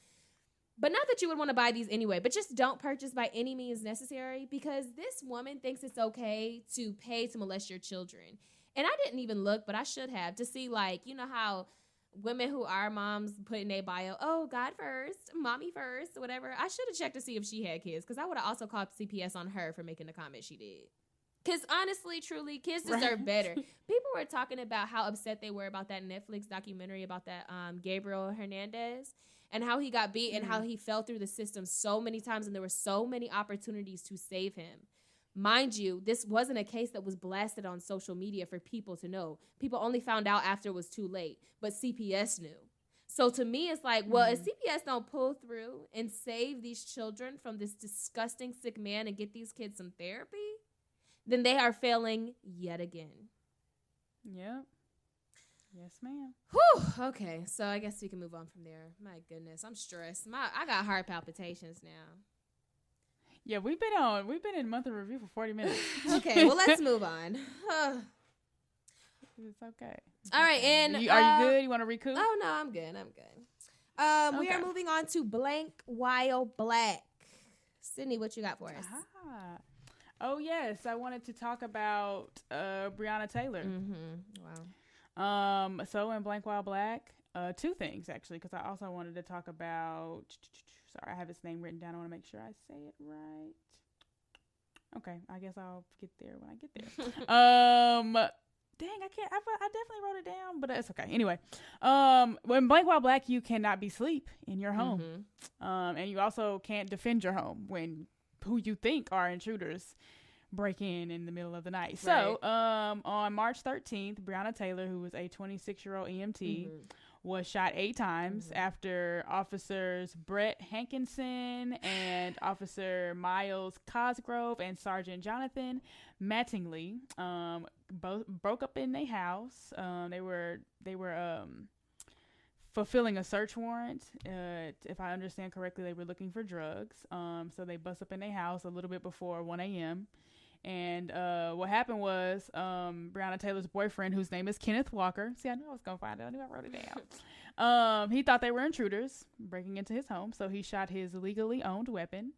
But not that you would want to buy these anyway, but just don't purchase by any means necessary, because this woman thinks it's okay to pay to molest your children. And I didn't even look, but I should have, to see, like, you know how women who are moms put in their bio, oh, God first, mommy first, whatever. I should have checked to see if she had kids, because I would have also called CPS on her for making the comment she did. Because honestly, truly, kids deserve better. People were talking about how upset they were about that Netflix documentary about that Gabriel Hernandez and how he got beat and how he fell through the system so many times, and there were so many opportunities to save him. Mind you, this wasn't a case that was blasted on social media for people to know. People only found out after it was too late, but CPS knew. So to me, it's like, well, if CPS don't pull through and save these children from this disgusting sick man and get these kids some therapy, then they are failing yet again. Yep. Yes, ma'am. Whew. Okay, so I guess we can move on from there. My goodness, I'm stressed. I got heart palpitations now. Yeah, we've been in month of review for 40 minutes. Okay, well, let's move on. It's okay. All right, and are you good? You want to recoup? Oh no, I'm good. We are moving on to Blank While Black. Sydney, what you got for us? Oh yes, I wanted to talk about Breonna Taylor. Wow. So in Blank While Black, two things actually, because I also wanted to talk about. Sorry, I have his name written down. I want to make sure I say it right. Okay, I guess I'll get there when I get there. Dang, I can't. I definitely wrote it down, but it's okay. Anyway, when Blank While Black, you cannot be asleep in your home, and you also can't defend your home when who you think are intruders break in the middle of the night. Right. So, on March 13th, Breonna Taylor, who was a 26-year-old EMT, was shot 8 times after officers Brett Hankinson and Officer Miles Cosgrove and Sergeant Jonathan Mattingly both broke up in their house. They were fulfilling a search warrant. If I understand correctly, they were looking for drugs. So they bust up in their house a little bit before 1 a.m. And what happened was Breonna Taylor's boyfriend, whose name is Kenneth Walker. See, I knew I was going to find it. I knew I wrote it down. He thought they were intruders breaking into his home. So he shot his legally owned weapon,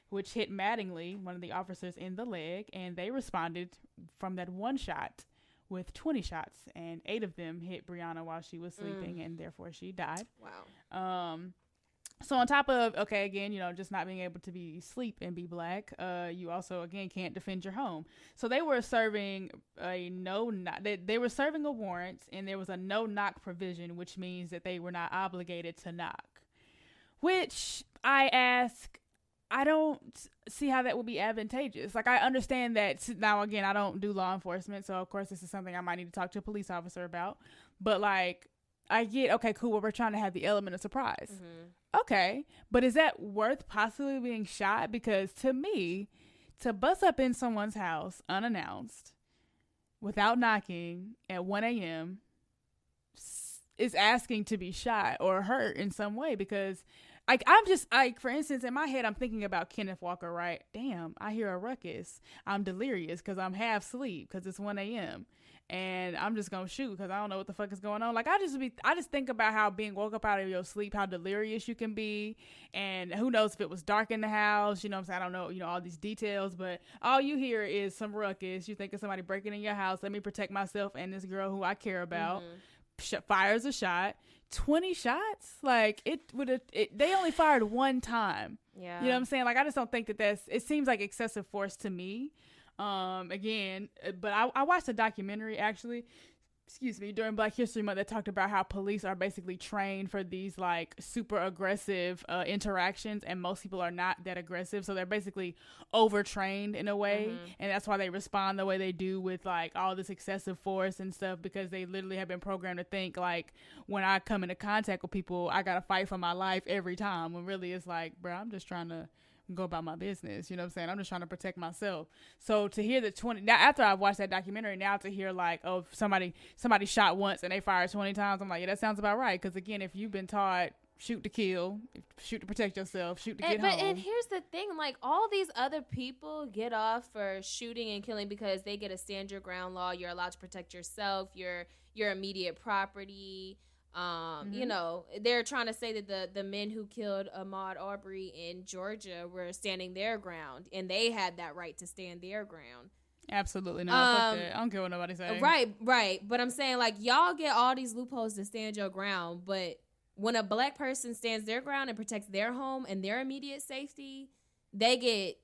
which hit Mattingly, one of the officers, in the leg. And they responded from that one shot with 20 shots. And 8 of them hit Breonna while she was sleeping. And therefore she died. Wow. So on top of, okay, again, just not being able to be sleep and be black, you also, again, can't defend your home. So they were serving they were serving a warrant, and there was a no-knock provision, which means that they were not obligated to knock. Which I ask, I don't see how that would be advantageous. Like, I understand that, now, again, I don't do law enforcement, so, of course, this is something I might need to talk to a police officer about. But, like, I get, okay, cool, well, we're trying to have the element of surprise. Okay, but is that worth possibly being shot? Because to me, to bust up in someone's house unannounced, without knocking, at 1 a.m. is asking to be shot or hurt in some way. Because, I'm just, for instance, in my head, I'm thinking about Kenneth Walker, right? Damn, I hear a ruckus. I'm delirious because I'm half asleep because it's 1 a.m. And I'm just going to shoot because I don't know what the fuck is going on. Like, I just think about how being woke up out of your sleep, how delirious you can be. And who knows if it was dark in the house, what I'm saying? I don't know, all these details, but all you hear is some ruckus. You think of somebody breaking in your house. Let me protect myself and this girl who I care about. Fires a shot. 20 shots? Like, they only fired 1 time. Yeah. You know what I'm saying? Like, I just don't think it seems like excessive force to me. Again, but I watched a documentary actually during Black History Month, they talked about how police are basically trained for these like super aggressive interactions, and most people are not that aggressive, so they're basically overtrained in a way, and that's why they respond the way they do with like all this excessive force and stuff, because they literally have been programmed to think like, when I come into contact with people, I gotta fight for my life every time, when really it's like, bro, I'm just trying to go about my business, you know what I'm saying? I'm just trying to protect myself. So to hear now after I watched that documentary, now to hear like, oh, somebody shot once and they fired 20 times, I'm like, yeah, that sounds about right. Because again, if you've been taught shoot to kill, shoot to protect yourself, shoot to get home. And here's the thing, like, all these other people get off for shooting and killing because they get a stand your ground law. You're allowed to protect yourself, your immediate property. You know, they're trying to say that the men who killed Ahmaud Arbery in Georgia were standing their ground, and they had that right to stand their ground. Absolutely not. Fuck that. I don't care what nobody says. Right. But I'm saying, like, y'all get all these loopholes to stand your ground, but when a Black person stands their ground and protects their home and their immediate safety, they get,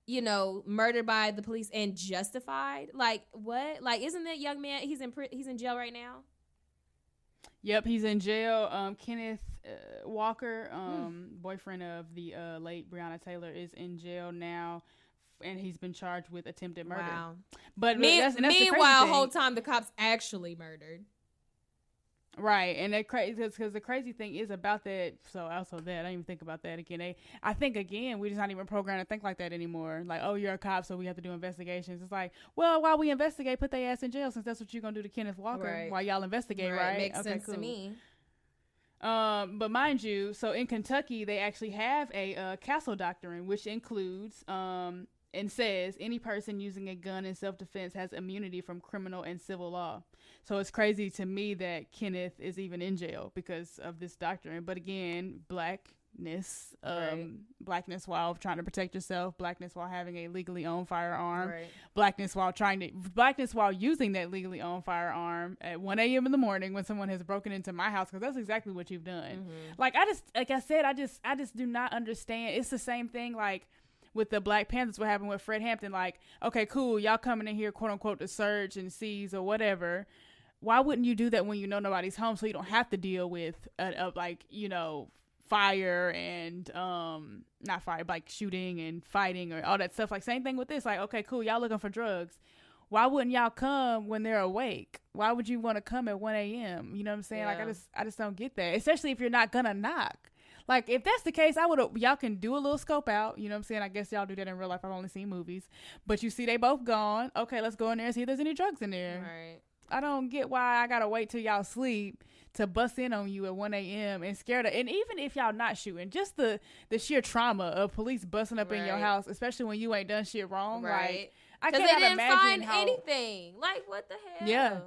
you know, murdered by the police and justified. Like, what? Like, isn't that young man? He's in jail right now. Yep, he's in jail. Kenneth Walker, boyfriend of the late Breonna Taylor, is in jail now, and he's been charged with attempted murder. Wow. But meanwhile, the whole time the cops actually murdered. Right, and that crazy because the crazy thing is about that. So also that I didn't even think about that again. I think again we're just not even programmed to think like that anymore. Like, oh, you're a cop, so we have to do investigations. It's like, well, while we investigate, put their ass in jail, since that's what you're gonna do to Kenneth Walker while y'all investigate, right? Makes sense to me. But mind you, so in Kentucky they actually have a castle doctrine, which includes and says any person using a gun in self-defense has immunity from criminal and civil law. So it's crazy to me that Kenneth is even in jail because of this doctrine. But again, blackness while trying to protect yourself, blackness while having a legally owned firearm, blackness while using that legally owned firearm at 1 a.m. in the morning when someone has broken into my house, because that's exactly what you've done. Like I said, I just do not understand. It's the same thing like with the Black Panthers, what happened with Fred Hampton. Like, okay, cool, y'all coming in here, quote unquote, to search and seize or whatever. Why wouldn't you do that when you know nobody's home, so you don't have to deal with like, you know, fire and not fire, like shooting and fighting or all that stuff. Like, same thing with this. Like, okay, cool, y'all looking for drugs. Why wouldn't y'all come when they're awake? Why would you want to come at 1 a.m.? You know what I'm saying? Yeah. Like, I just don't get that, especially if you're not gonna knock. Like, if that's the case, y'all can do a little scope out. You know what I'm saying? I guess y'all do that in real life. I've only seen movies. But you see they both gone. Okay, let's go in there and see if there's any drugs in there. Right. I don't get why I gotta wait till y'all sleep to bust in on you at 1 a.m. and scared of, and even if y'all not shooting, just the sheer trauma of police busting up in your house, especially when you ain't done shit wrong. Right. Like, I can't they didn't find anything. Like, what the hell? Yeah.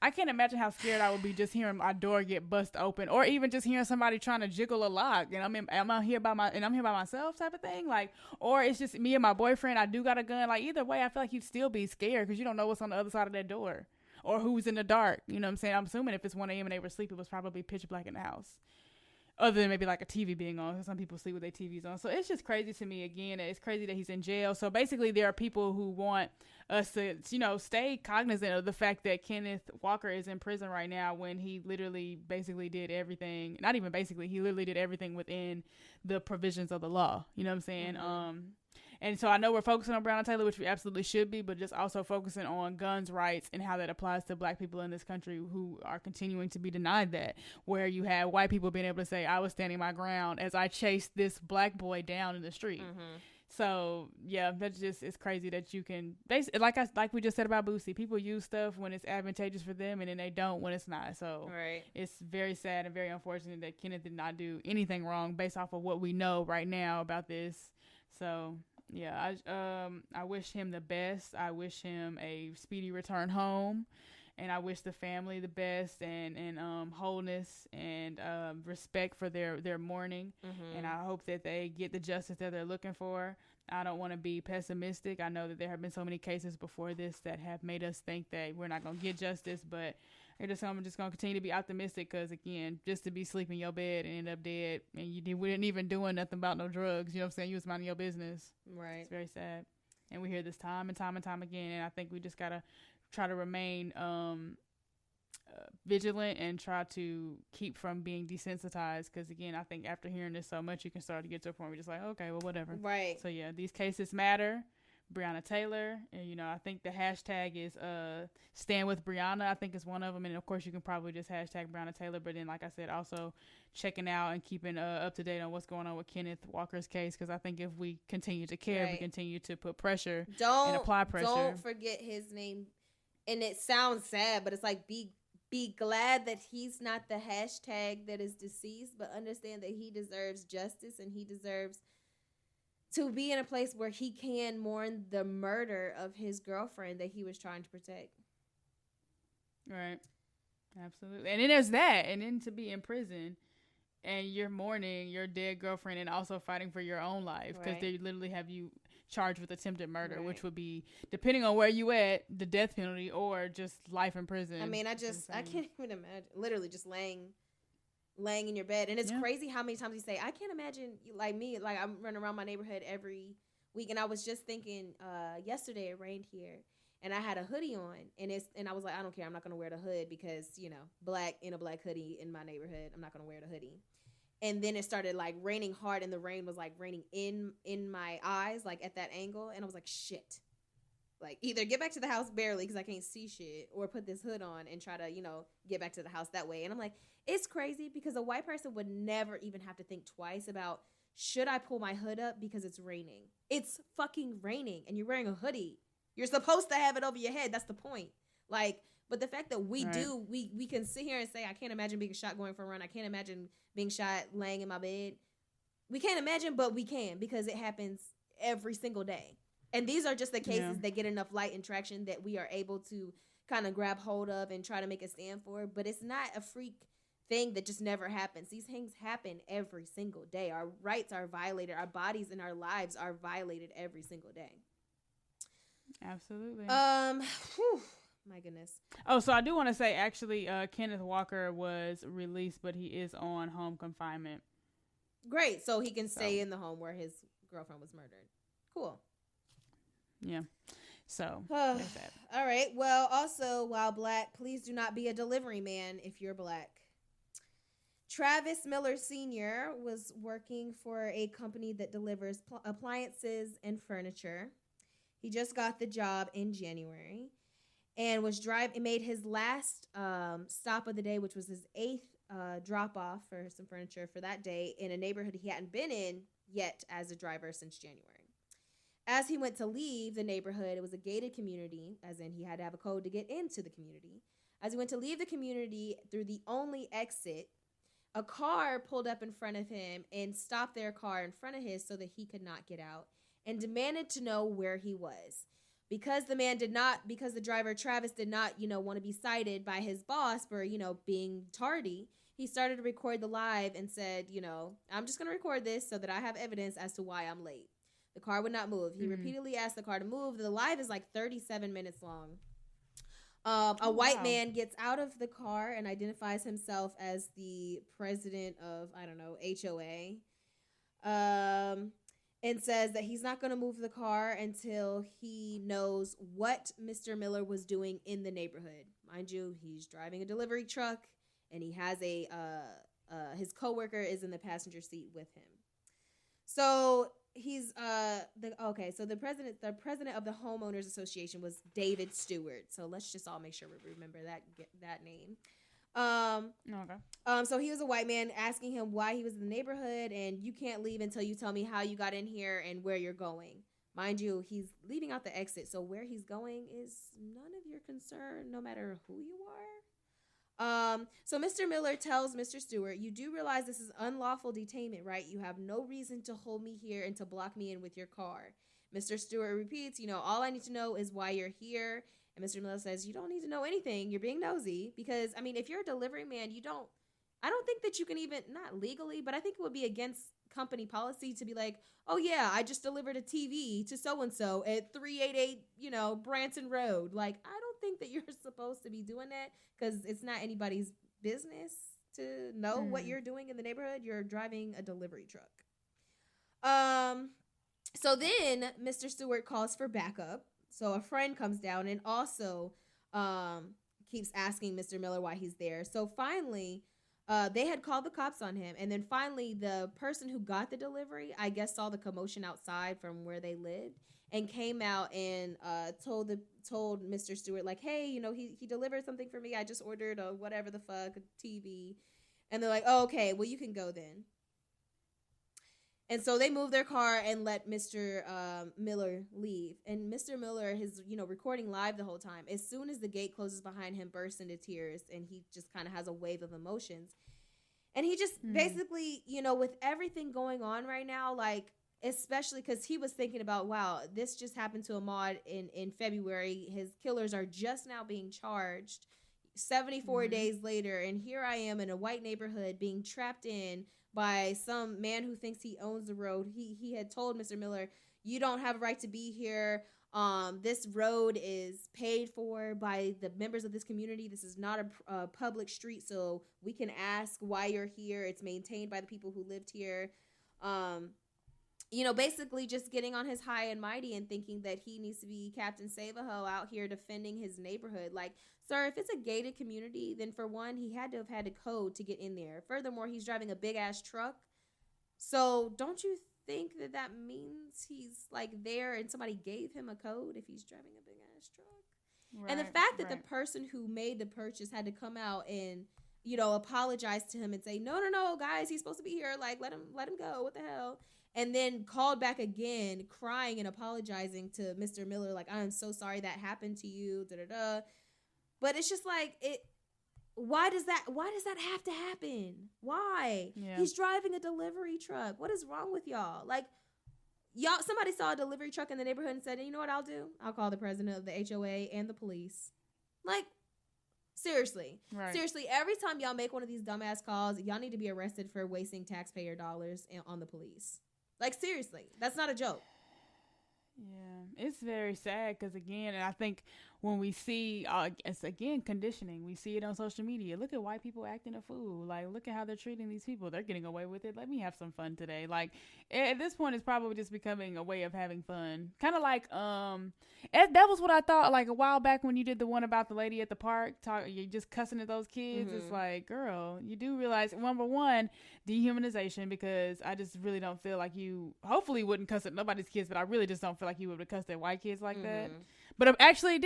I can't imagine how scared I would be just hearing my door get bust open, or even just hearing somebody trying to jiggle a lock, and I'm here by myself type of thing. Like, or it's just me and my boyfriend. I do got a gun. Like, either way, I feel like you'd still be scared because you don't know what's on the other side of that door or who's in the dark. You know what I'm saying? I'm assuming if it's 1 a.m. and they were asleep, it was probably pitch black in the house. Other than maybe like a TV being on. Some people sleep with their TVs on. So it's just crazy to me. Again, it's crazy that he's in jail. So basically there are people who want us to, you know, stay cognizant of the fact that Kenneth Walker is in prison right now when he literally basically did everything. Not even basically. He literally did everything within the provisions of the law. You know what I'm saying? And so I know we're focusing on Breonna Taylor, which we absolutely should be, but just also focusing on guns rights and how that applies to Black people in this country who are continuing to be denied that, where you have white people being able to say, I was standing my ground as I chased this Black boy down in the street. So yeah, that's just, it's crazy that you can basically, like we just said about Boosie, people use stuff when it's advantageous for them and then they don't when it's not. So it's very sad and very unfortunate that Kenneth did not do anything wrong based off of what we know right now about this. So yeah, I wish him the best. I wish him a speedy return home, and I wish the family the best and wholeness and respect for their mourning. And I hope that they get the justice that they're looking for. I don't want to be pessimistic. I know that there have been so many cases before this that have made us think that we're not going to get justice, but I'm just going to continue to be optimistic because, again, just to be sleeping in your bed and end up dead and you weren't even doing nothing about no drugs, you know what I'm saying? You was minding your business. Right. It's very sad. And we hear this time and time and time again, and I think we just got to try to remain vigilant and try to keep from being desensitized. Because again, I think after hearing this so much, you can start to get to a point where you're just like, okay, well, whatever. Right. So yeah, these cases matter. Breonna Taylor, and I think the hashtag is stand with Breonna. I think is one of them, and of course you can probably just hashtag Breonna Taylor. But then, like I said, also checking out and keeping up to date on what's going on with Kenneth Walker's case, because I think if we continue to care, we continue to put pressure and apply pressure. Don't forget his name, and it sounds sad, but it's like be glad that he's not the hashtag that is deceased, but understand that he deserves justice and he deserves to be in a place where he can mourn the murder of his girlfriend that he was trying to protect. Right. Absolutely. And then there's that. And then to be in prison and you're mourning your dead girlfriend and also fighting for your own life, because they literally have you charged with attempted murder, which would be, depending on where you at, the death penalty or just life in prison. I mean, I can't even imagine. Literally just laying in your bed. And it's crazy how many times you say, I can't imagine, like me, like I'm running around my neighborhood every week. And I was just thinking, yesterday it rained here and I had a hoodie on and I was like, I don't care. I'm not going to wear the hood because, black in a black hoodie in my neighborhood, I'm not going to wear the hoodie. And then it started like raining hard and the rain was like raining in my eyes, like at that angle. And I was like, shit. Like, either get back to the house barely because I can't see shit, or put this hood on and try to, get back to the house that way. And I'm like, it's crazy because a white person would never even have to think twice about, should I pull my hood up because it's raining? It's fucking raining and you're wearing a hoodie. You're supposed to have it over your head. That's the point. Like, but the fact that we can sit here and say, I can't imagine being shot going for a run. I can't imagine being shot laying in my bed. We can't imagine, but we can because it happens every single day. And these are just the cases that get enough light and traction that we are able to kind of grab hold of and try to make a stand for. But it's not a freak thing that just never happens. These things happen every single day. Our rights are violated. Our bodies and our lives are violated every single day. Absolutely. My goodness. Oh, so I do want to say, actually, Kenneth Walker was released, but he is on home confinement. Great. So he can stay in the home where his girlfriend was murdered. Cool. Yeah. So there's that. All right. Well, also, while black, please do not be a delivery man if you're black. Travis Miller Sr. was working for a company that delivers appliances and furniture. He just got the job in January and made his last stop of the day, which was his 8th drop off for some furniture for that day in a neighborhood he hadn't been in yet as a driver since January. As he went to leave the neighborhood, it was a gated community, as in he had to have a code to get into the community. As he went to leave the community through the only exit, a car pulled up in front of him and stopped their car in front of his so that he could not get out and demanded to know where he was. Because the driver Travis did not, want to be cited by his boss for, being tardy, he started to record the live and said, I'm just going to record this so that I have evidence as to why I'm late. The car would not move. He repeatedly asked the car to move. The live is like 37 minutes long. A white man gets out of the car and identifies himself as the president of, HOA. And says that he's not going to move the car until he knows what Mr. Miller was doing in the neighborhood. Mind you, he's driving a delivery truck and he has his coworker is in the passenger seat with him. So he's the president of the homeowners association was David Stewart. So let's just all make sure we remember that name. So he was a white man asking him why he was in the neighborhood, and you can't leave until you tell me how you got in here and where you're going. Mind you, he's leaving out the exit, so where he's going is none of your concern, no matter who you are. So Mr. Miller tells Mr. Stewart, you do realize this is unlawful detainment, right? You have no reason to hold me here and to block me in with your car. Mr. Stewart repeats, all I need to know is why you're here. And Mr. Miller says, you don't need to know anything. You're being nosy because, if you're a delivery man, I don't think that you can even, not legally, but I think it would be against company policy to be like, oh yeah, I just delivered a TV to so-and-so at 388, Branson Road. Like, I don't think that you're supposed to be doing that because it's not anybody's business to know what you're doing in the neighborhood. You're driving a delivery truck. So then Mr. Stewart calls for backup. So a friend comes down and also keeps asking Mr. Miller why he's there. So finally, they had called the cops on him. And then finally, the person who got the delivery, I guess, saw the commotion outside from where they lived and came out and told Mr. Stewart, like, hey, you know, he delivered something for me. I just ordered a whatever the fuck, a TV. And they're like, oh, okay, well, you can go then. And so they moved their car and let Mr. Miller leave. And Mr. Miller is, you know, recording live the whole time. As soon as the gate closes behind him, bursts into tears, and he just kind of has a wave of emotions. And he just basically, you know, with everything going on right now, like, especially because he was thinking about, wow, this just happened to Ahmaud in February. His killers are just now being charged 74 days later. And here I am in a white neighborhood being trapped in by some man who thinks he owns the road. He had told Mr. Miller, you don't have a right to be here. This road is paid for by the members of this community. This is not a public street, so we can ask why you're here. It's maintained by the people who lived here. You know, basically just getting on his high and mighty and thinking that he needs to be Captain Save-A-Ho out here defending his neighborhood. Like, sir, if it's a gated community, then for one, he had to have had a code to get in there. Furthermore, he's driving a big-ass truck. So don't you think that means he's, like, there and somebody gave him a code if he's driving a big-ass truck? Right, and the fact that the person who made the purchase had to come out and, you know, apologize to him and say, no, guys, he's supposed to be here. Like, let him go. What the hell? And then called back again, crying and apologizing to Mr. Miller, like, I'm so sorry that happened to you, da-da-da. But it's just like, why does that have to happen? Why? Yeah. He's driving a delivery truck. What is wrong with y'all? Like, somebody saw a delivery truck in the neighborhood and said, you know what I'll do? I'll call the president of the HOA and the police. Like, seriously. Right. Seriously, every time y'all make one of these dumbass calls, y'all need to be arrested for wasting taxpayer dollars on the police. Like, seriously, that's not a joke. Yeah, it's very sad because, again, and I think when we see, it's, again, conditioning. We see it on social media. Look at white people acting a fool. Like, look at how they're treating these people. They're getting away with it. Let me have some fun today. Like, at this point, it's probably just becoming a way of having fun. Kind of like, that was what I thought, like, a while back when you did the one about the lady at the park. You're just cussing at those kids. It's like, girl, you do realize, number one, dehumanization, because I just really don't feel like you, hopefully wouldn't cuss at nobody's kids, but I really just don't feel like you would have cussed at white kids like that. But actually,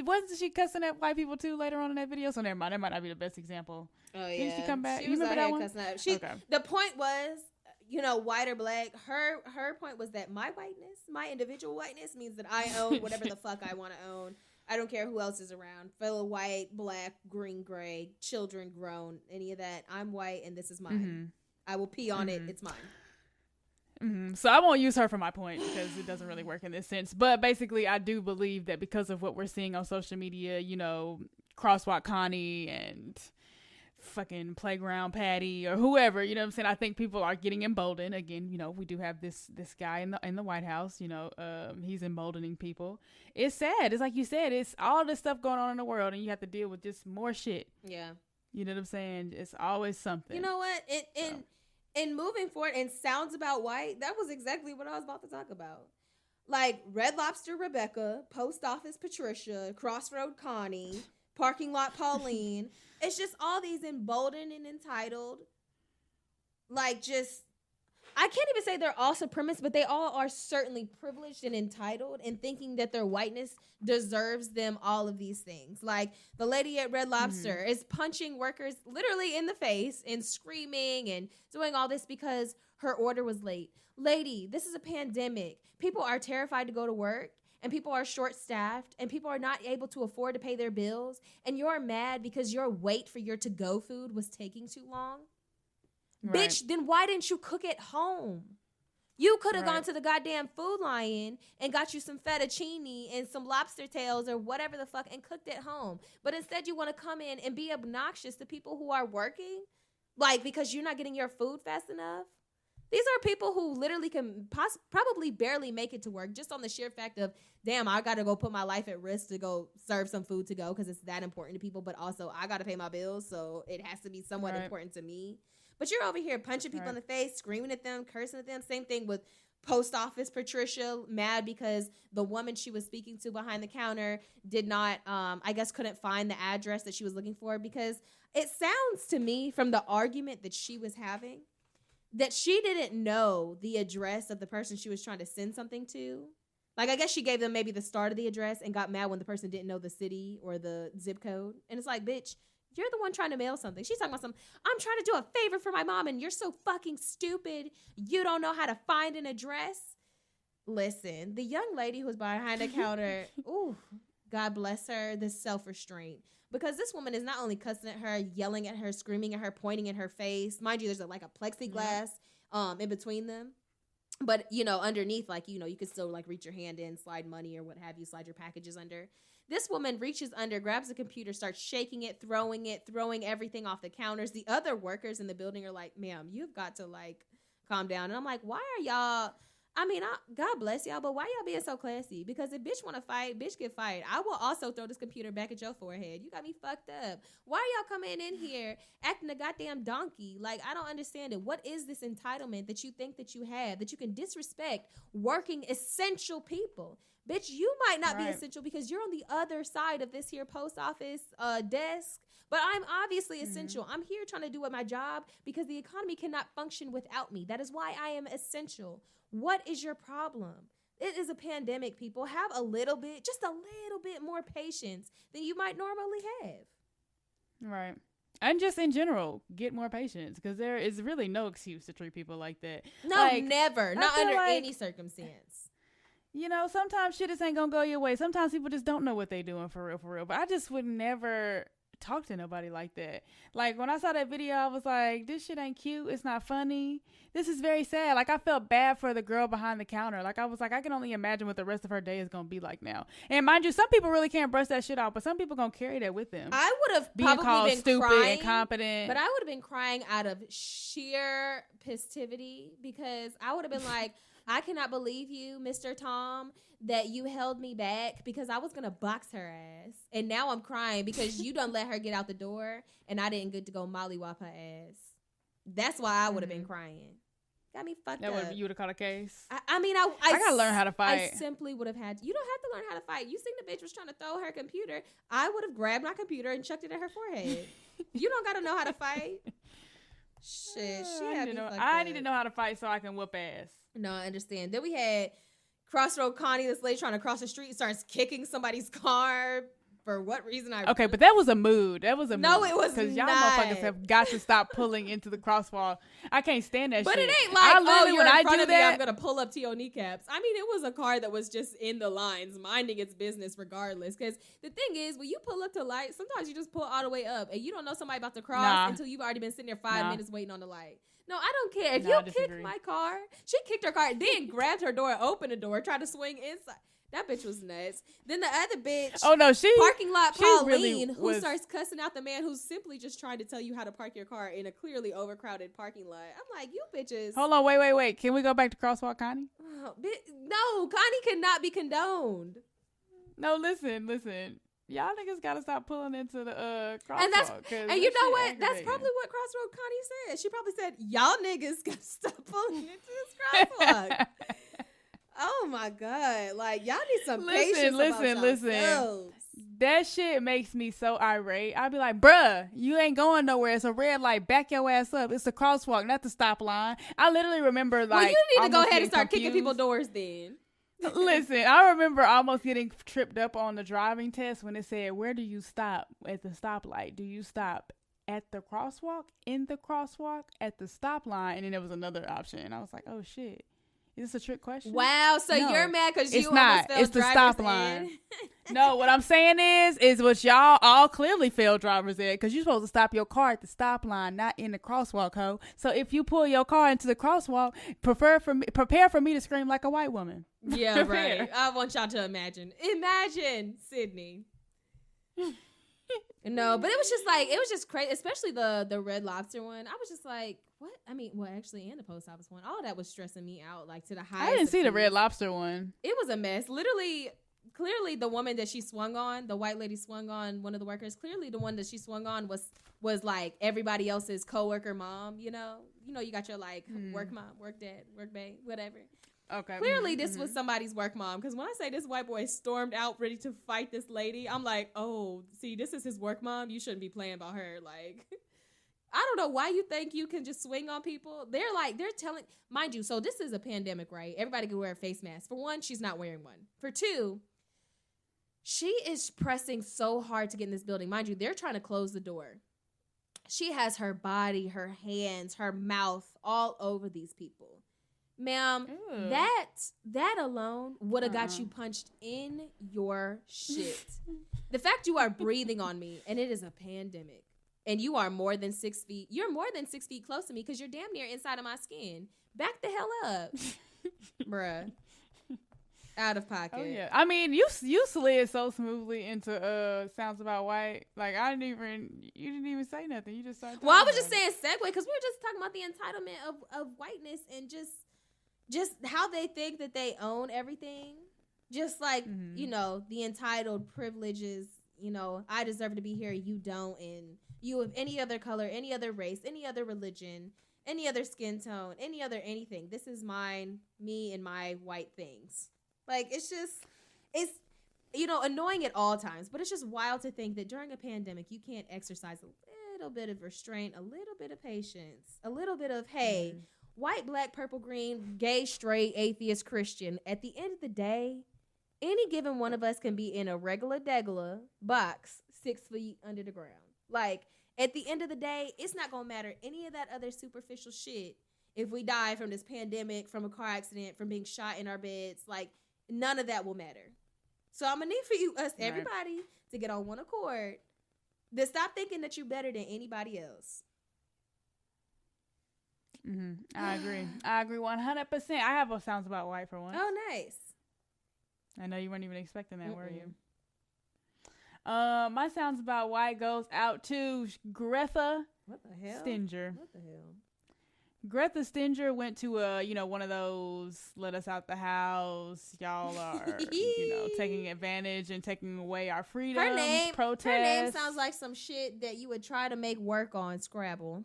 wasn't she cussing at white people too later on in that video? So never mind, that might not be the best example. Oh yeah, didn't she come back? She was out here cussing at. Okay. The point was, you know, white or black. Her point was that my whiteness, my individual whiteness, means that I own whatever the fuck I want to own. I don't care who else is around. Fellow white, black, green, gray, children grown, any of that. I'm white and this is mine. I will pee on it. It's mine. So I won't use her for my point because it doesn't really work in this sense. But basically, I do believe that because of what we're seeing on social media, you know, Crosswalk Connie and fucking Playground Patty or whoever, you know what I'm saying? I think people are getting emboldened. Again, you know, we do have this guy in the White House, you know, he's emboldening people. It's sad. It's like you said, it's all this stuff going on in the world and you have to deal with just more shit. Yeah. You know what I'm saying? It's always something. You know what? And moving forward, and sounds about white, that was exactly what I was about to talk about. Like Red Lobster Rebecca, Post Office Patricia, Crossroad Connie, Parking Lot Pauline. It's just all these emboldened and entitled, like, just, I can't even say they're all supremacists, but they all are certainly privileged and entitled and thinking that their whiteness deserves them all of these things. Like the lady at Red Lobster is punching workers literally in the face and screaming and doing all this because her order was late. Lady, this is a pandemic. People are terrified to go to work and people are short-staffed and people are not able to afford to pay their bills. And you're mad because your wait for your to-go food was taking too long. Right. Bitch, then why didn't you cook at home? You could have gone to the goddamn Food Lion and got you some fettuccine and some lobster tails or whatever the fuck and cooked at home. But instead you want to come in and be obnoxious to people who are working, like, because you're not getting your food fast enough. These are people who literally can probably barely make it to work just on the sheer fact of, damn, I got to go put my life at risk to go serve some food to go because it's that important to people. But also I got to pay my bills, so it has to be somewhat important to me. But you're over here punching people in the face, screaming at them, cursing at them. Same thing with post office Patricia mad because the woman she was speaking to behind the counter did not, I guess, couldn't find the address that she was looking for, because it sounds to me from the argument that she was having that she didn't know the address of the person she was trying to send something to. Like, I guess she gave them maybe the start of the address and got mad when the person didn't know the city or the zip code. And it's like, bitch, you're the one trying to mail something. She's talking about I'm trying to do a favor for my mom and you're so fucking stupid. You don't know how to find an address. Listen, the young lady who was behind the counter, ooh, God bless her, the self-restraint. Because this woman is not only cussing at her, yelling at her, screaming at her, pointing in her face. Mind you, there's like a plexiglass in between them. But, you know, underneath, like, you know, you can still like reach your hand in, slide money or what have you, slide your packages under. This woman reaches under, grabs the computer, starts shaking it, throwing everything off the counters. The other workers in the building are like, ma'am, you've got to like calm down. And I'm like, why are y'all, I mean, God bless y'all, but why y'all being so classy? Because if bitch want to fight, bitch get fight. I will also throw this computer back at your forehead. You got me fucked up. Why are y'all coming in here acting a goddamn donkey? Like, I don't understand it. What is this entitlement that you think that you have, that you can disrespect working essential people? Bitch, you might not be essential because you're on the other side of this here post office desk. But I'm obviously essential. I'm here trying to do my job because the economy cannot function without me. That is why I am essential. What is your problem? It is a pandemic, people. Have a little bit, just a little bit more patience than you might normally have. Right. And just in general, get more patience, because there is really no excuse to treat people like that. No, like, never. Not under any circumstance. You know, sometimes shit just ain't gonna go your way. Sometimes people just don't know what they doing for real. But I just would never talk to nobody like that. Like, when I saw that video, I was like, this shit ain't cute. It's not funny. This is very sad. Like, I felt bad for the girl behind the counter. Like, I was like, I can only imagine what the rest of her day is gonna be like now. And mind you, some people really can't brush that shit out, but some people gonna carry that with them. I would have being probably called been stupid, crying, incompetent. but I would have been crying out of sheer pistivity, because I would have been like, I cannot believe you, Mr. Tom, that you held me back, because I was going to box her ass. And now I'm crying because you done let her get out the door and I didn't get to go mollywop her ass. That's why I would have been crying. Got me fucked up. You would have caught a case? I mean, I got to learn how to fight. I simply would have had to. You don't have to learn how to fight. You seen the bitch was trying to throw her computer. I would have grabbed my computer and chucked it at her forehead. You don't got to know how to fight. Shit, I need to know how to fight so I can whoop ass. No, I understand. Then we had Crossroad Connie, this lady trying to cross the street, starts kicking somebody's car. For what reason? Okay, but that was a mood. That was a no, mood. it was because y'all not. motherfuckers have got to stop pulling into the crosswalk. I can't stand that but shit. But it ain't like, you're when in I front do of that, me, I'm gonna pull up to your kneecaps. I mean, it was a car that was just in the lines, minding its business regardless. Because the thing is, when you pull up to light, sometimes you just pull all the way up, and you don't know somebody about to cross until you've already been sitting there 5 minutes waiting on the light. No, I don't care. If you kick my car, she kicked her car, then grabbed her door, opened the door, tried to swing inside. That bitch was nuts. Then the other bitch, parking lot Pauline, who starts cussing out the man who's simply just trying to tell you how to park your car in a clearly overcrowded parking lot. I'm like, you bitches. Hold on, wait. Can we go back to Crosswalk Connie? Oh, no, Connie cannot be condoned. No, listen. Y'all niggas gotta stop pulling into the crosswalk. And you know what? That's probably what Crossroad Connie said. She probably said, y'all niggas gotta stop pulling into this crosswalk. Oh my God. Like, y'all need some patience. Listen. That shit makes me so irate. I'd be like, bruh, you ain't going nowhere. It's a red light. Back your ass up. It's a crosswalk, not the stop line. I literally remember, like, well, you need to go ahead and start kicking people's doors then. Listen, I remember almost getting tripped up on the driving test when it said, where do you stop at the stoplight? Do you stop at the crosswalk, in the crosswalk, at the stop line? And then there was another option. And I was like, oh, shit. Is this a trick question? Wow, so you're mad because you almost failed it's the stop line. No, what I'm saying is what y'all all clearly failed drivers at, because you're supposed to stop your car at the stop line, not in the crosswalk, ho. So if you pull your car into the crosswalk, prepare for me to scream like a white woman. Yeah, right. I want y'all to imagine, Sydney. No, but it was just crazy, especially the Red Lobster one. I was just like, what? I mean, well, actually, and the post office one. All that was stressing me out, like, to the highest. I didn't see the Red Lobster one. It was a mess. Literally, clearly, the woman that she swung on, the white lady swung on one of the workers. Clearly, the one that she swung on was like everybody else's coworker mom. You know, you got your like work mom, work dad, work bae, whatever. Okay. Clearly, this was somebody's work mom. Because when I say this white boy stormed out ready to fight this lady, I'm like, oh, see, this is his work mom. You shouldn't be playing about her. Like, I don't know why you think you can just swing on people. They're telling, mind you, so this is a pandemic, right? Everybody can wear a face mask. For one, she's not wearing one. For two, she is pressing so hard to get in this building. Mind you, they're trying to close the door. She has her body, her hands, her mouth all over these people. Ma'am, that alone would have got you punched in your shit. The fact you are breathing on me, and it is a pandemic, and you are more than 6 feet. You're more than 6 feet close to me because you're damn near inside of my skin. Back the hell up, bruh. Out of pocket. Oh yeah. I mean, you slid so smoothly into Sounds About White. Like you didn't even say nothing. You just started. Well, I was just saying segue because we were just talking about the entitlement of whiteness and just how they think that they own everything. Just like, you know, the entitled privileges, you know, I deserve to be here, you don't, and you of any other color, any other race, any other religion, any other skin tone, any other anything. This is mine, me, and my white things. Like, it's, you know, annoying at all times, but it's just wild to think that during a pandemic, you can't exercise a little bit of restraint, a little bit of patience, a little bit of, hey, white, black, purple, green, gay, straight, atheist, Christian. At the end of the day, any given one of us can be in a regular degular box 6 feet under the ground. Like, at the end of the day, it's not going to matter any of that other superficial shit if we die from this pandemic, from a car accident, from being shot in our beds. Like, none of that will matter. So I'm going to need for everybody, to get on one accord, to stop thinking that you're better than anybody else. I agree 100%. I have a Sounds About White for once. Oh, nice. I know you weren't even expecting that, were you? My Sounds About White goes out to Greta Stinger. What the hell? Greta Stinger went to one of those let us out the house, y'all are taking advantage and taking away our freedoms protests. Her name sounds like some shit that you would try to make work on Scrabble.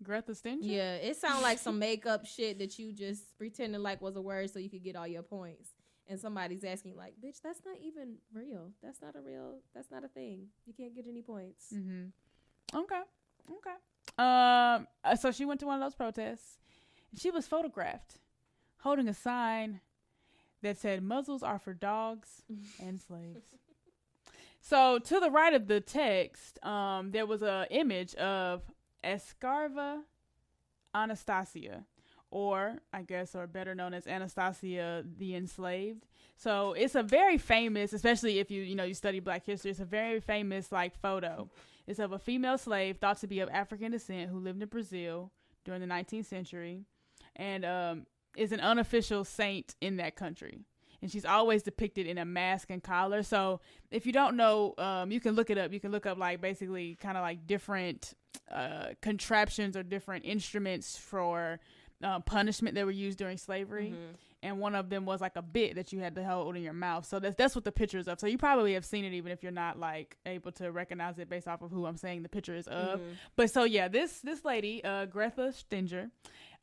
Greta Stinger? Yeah, it sounds like some makeup shit that you just pretended like was a word so you could get all your points. And somebody's asking like, bitch, that's not even real. That's not a thing. You can't get any points. Okay. So she went to one of those protests. And she was photographed holding a sign that said muzzles are for dogs and slaves. So to the right of the text, there was an image of Escarva Anastasia, or better known as Anastasia the Enslaved. So it's a very famous, especially if you study Black history, it's a very famous photo. It's of a female slave thought to be of African descent who lived in Brazil during the 19th century and is an unofficial saint in that country. And she's always depicted in a mask and collar. So if you don't know, you can look it up. You can look up basically kind of different contraptions or different instruments for punishment that were used during slavery. And one of them was a bit that you had to hold in your mouth. So that's what the picture is of. So you probably have seen it even if you're not able to recognize it based off of who I'm saying the picture is of. But so yeah, this lady, Greta Stinger,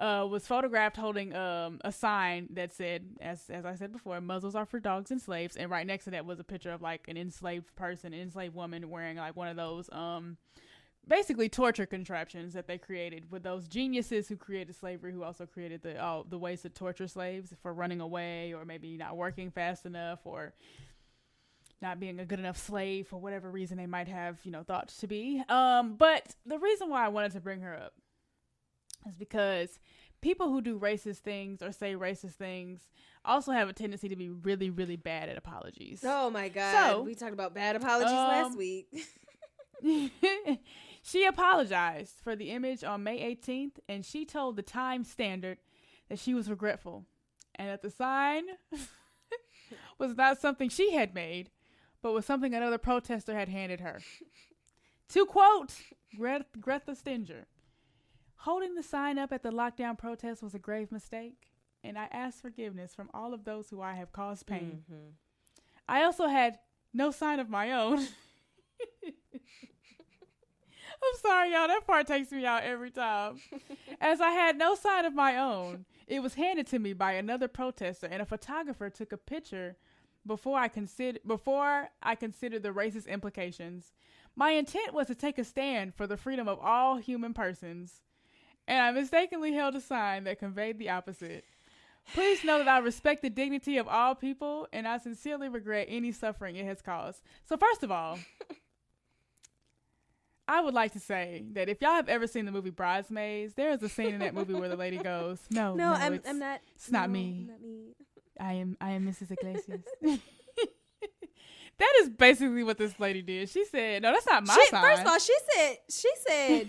was photographed holding a sign that said, as I said before, muzzles are for dogs and slaves. And right next to that was a picture of an enslaved person, an enslaved woman wearing one of those basically torture contraptions that they created with those geniuses who created slavery, who also created the ways to torture slaves for running away or maybe not working fast enough or not being a good enough slave for whatever reason they might have thought to be. But the reason why I wanted to bring her up is because people who do racist things or say racist things also have a tendency to be really, really bad at apologies. Oh my God. So, we talked about bad apologies last week. She apologized for the image on May 18th, and she told the Times Standard that she was regretful and that the sign was not something she had made, but was something another protester had handed her. To quote Greta Stinger, holding the sign up at the lockdown protest was a grave mistake, and I ask forgiveness from all of those who I have caused pain. I also had no sign of my own. I'm sorry, y'all. That part takes me out every time. As I had no sign of my own, it was handed to me by another protester, and a photographer took a picture before I considered the racist implications. My intent was to take a stand for the freedom of all human persons, and I mistakenly held a sign that conveyed the opposite. Please know that I respect the dignity of all people, and I sincerely regret any suffering it has caused. So first of all, I would like to say that if y'all have ever seen the movie Bridesmaids, there is a scene in that movie where the lady goes, "No, I'm not. It's not me. Not me. I am Mrs. Iglesias." That is basically what this lady did. She said, "No, that's not my sign." First of all, she said.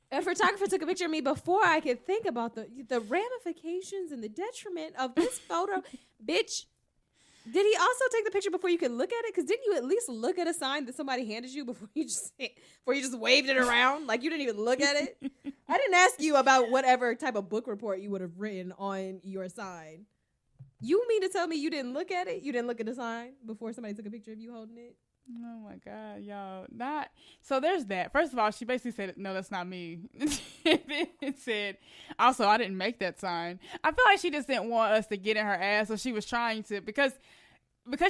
A photographer took a picture of me before I could think about the ramifications and the detriment of this photo. Bitch, did he also take the picture before you could look at it? Because didn't you at least look at a sign that somebody handed you before you just waved it around? Like you didn't even look at it? I didn't ask you about whatever type of book report you would have written on your sign. You mean to tell me you didn't look at it? You didn't look at the sign before somebody took a picture of you holding it? Oh my God, y'all. So there's that. First of all, she basically said, "No, that's not me." It said, also, I didn't make that sign. I feel like she just didn't want us to get in her ass, so she was trying to, because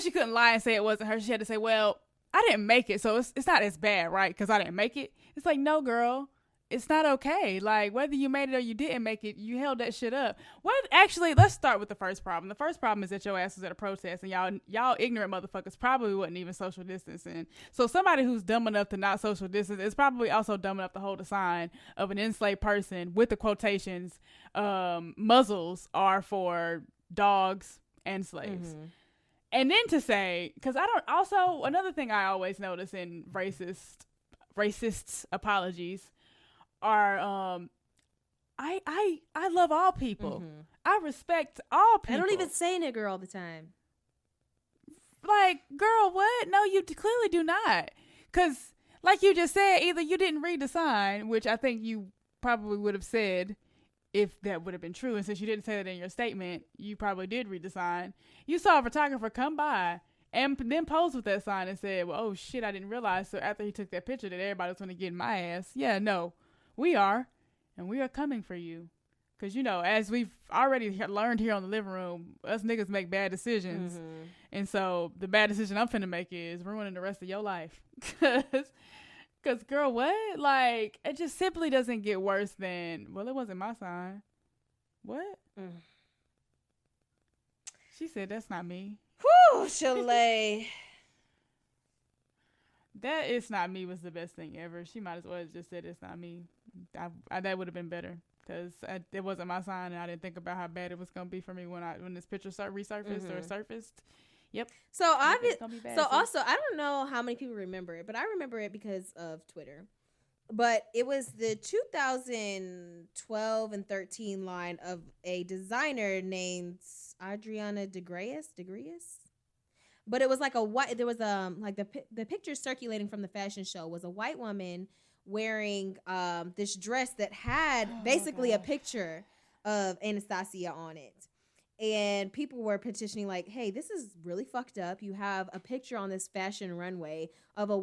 she couldn't lie and say it wasn't her, she had to say, "Well, I didn't make it, so it's not as bad, right? Because I didn't make it." It's like, no, girl. It's not okay. Like, whether you made it or you didn't make it, you held that shit up. Actually, let's start with the first problem. The first problem is that your ass was at a protest, and y'all ignorant motherfuckers probably wasn't even social distancing. So somebody who's dumb enough to not social distance is probably also dumb enough to hold a sign of an enslaved person with the quotations, muzzles are for dogs and slaves. Mm-hmm. And then to say, because another thing I always notice in racists' apologies are I love all people. Mm-hmm. I respect all people. I don't even say nigger all the time. Like, girl, what? No, you clearly do not. Because, like you just said, either you didn't read the sign, which I think you probably would have said if that would have been true. And since you didn't say that in your statement, you probably did read the sign. You saw a photographer come by and then posed with that sign and said, "Well, oh shit, I didn't realize." So after he took that picture that everybody was going to get in my ass. Yeah, no. We are, and we are coming for you. Because, as we've already learned here on the living room, us niggas make bad decisions. Mm-hmm. And so the bad decision I'm finna make is ruining the rest of your life. Because, girl, what? Like, it just simply doesn't get worse than, well, it wasn't my sign. What? Mm. She said, "That's not me." Whew, Chalet. That "it's not me" was the best thing ever. She might as well have just said "it's not me." That would have been better, because it wasn't my sign, and I didn't think about how bad it was gonna be for me when this picture resurfaced mm-hmm. or surfaced. Yep. So also, I don't know how many people remember it, but I remember it because of Twitter. But it was the 2012 and 13 line of a designer named Adriana DeGreas. But it was like there was like the picture circulating from the fashion show was a white woman wearing this dress that had basically a picture of Anastasia on it. And people were petitioning like, "Hey, this is really fucked up. You have a picture on this fashion runway of a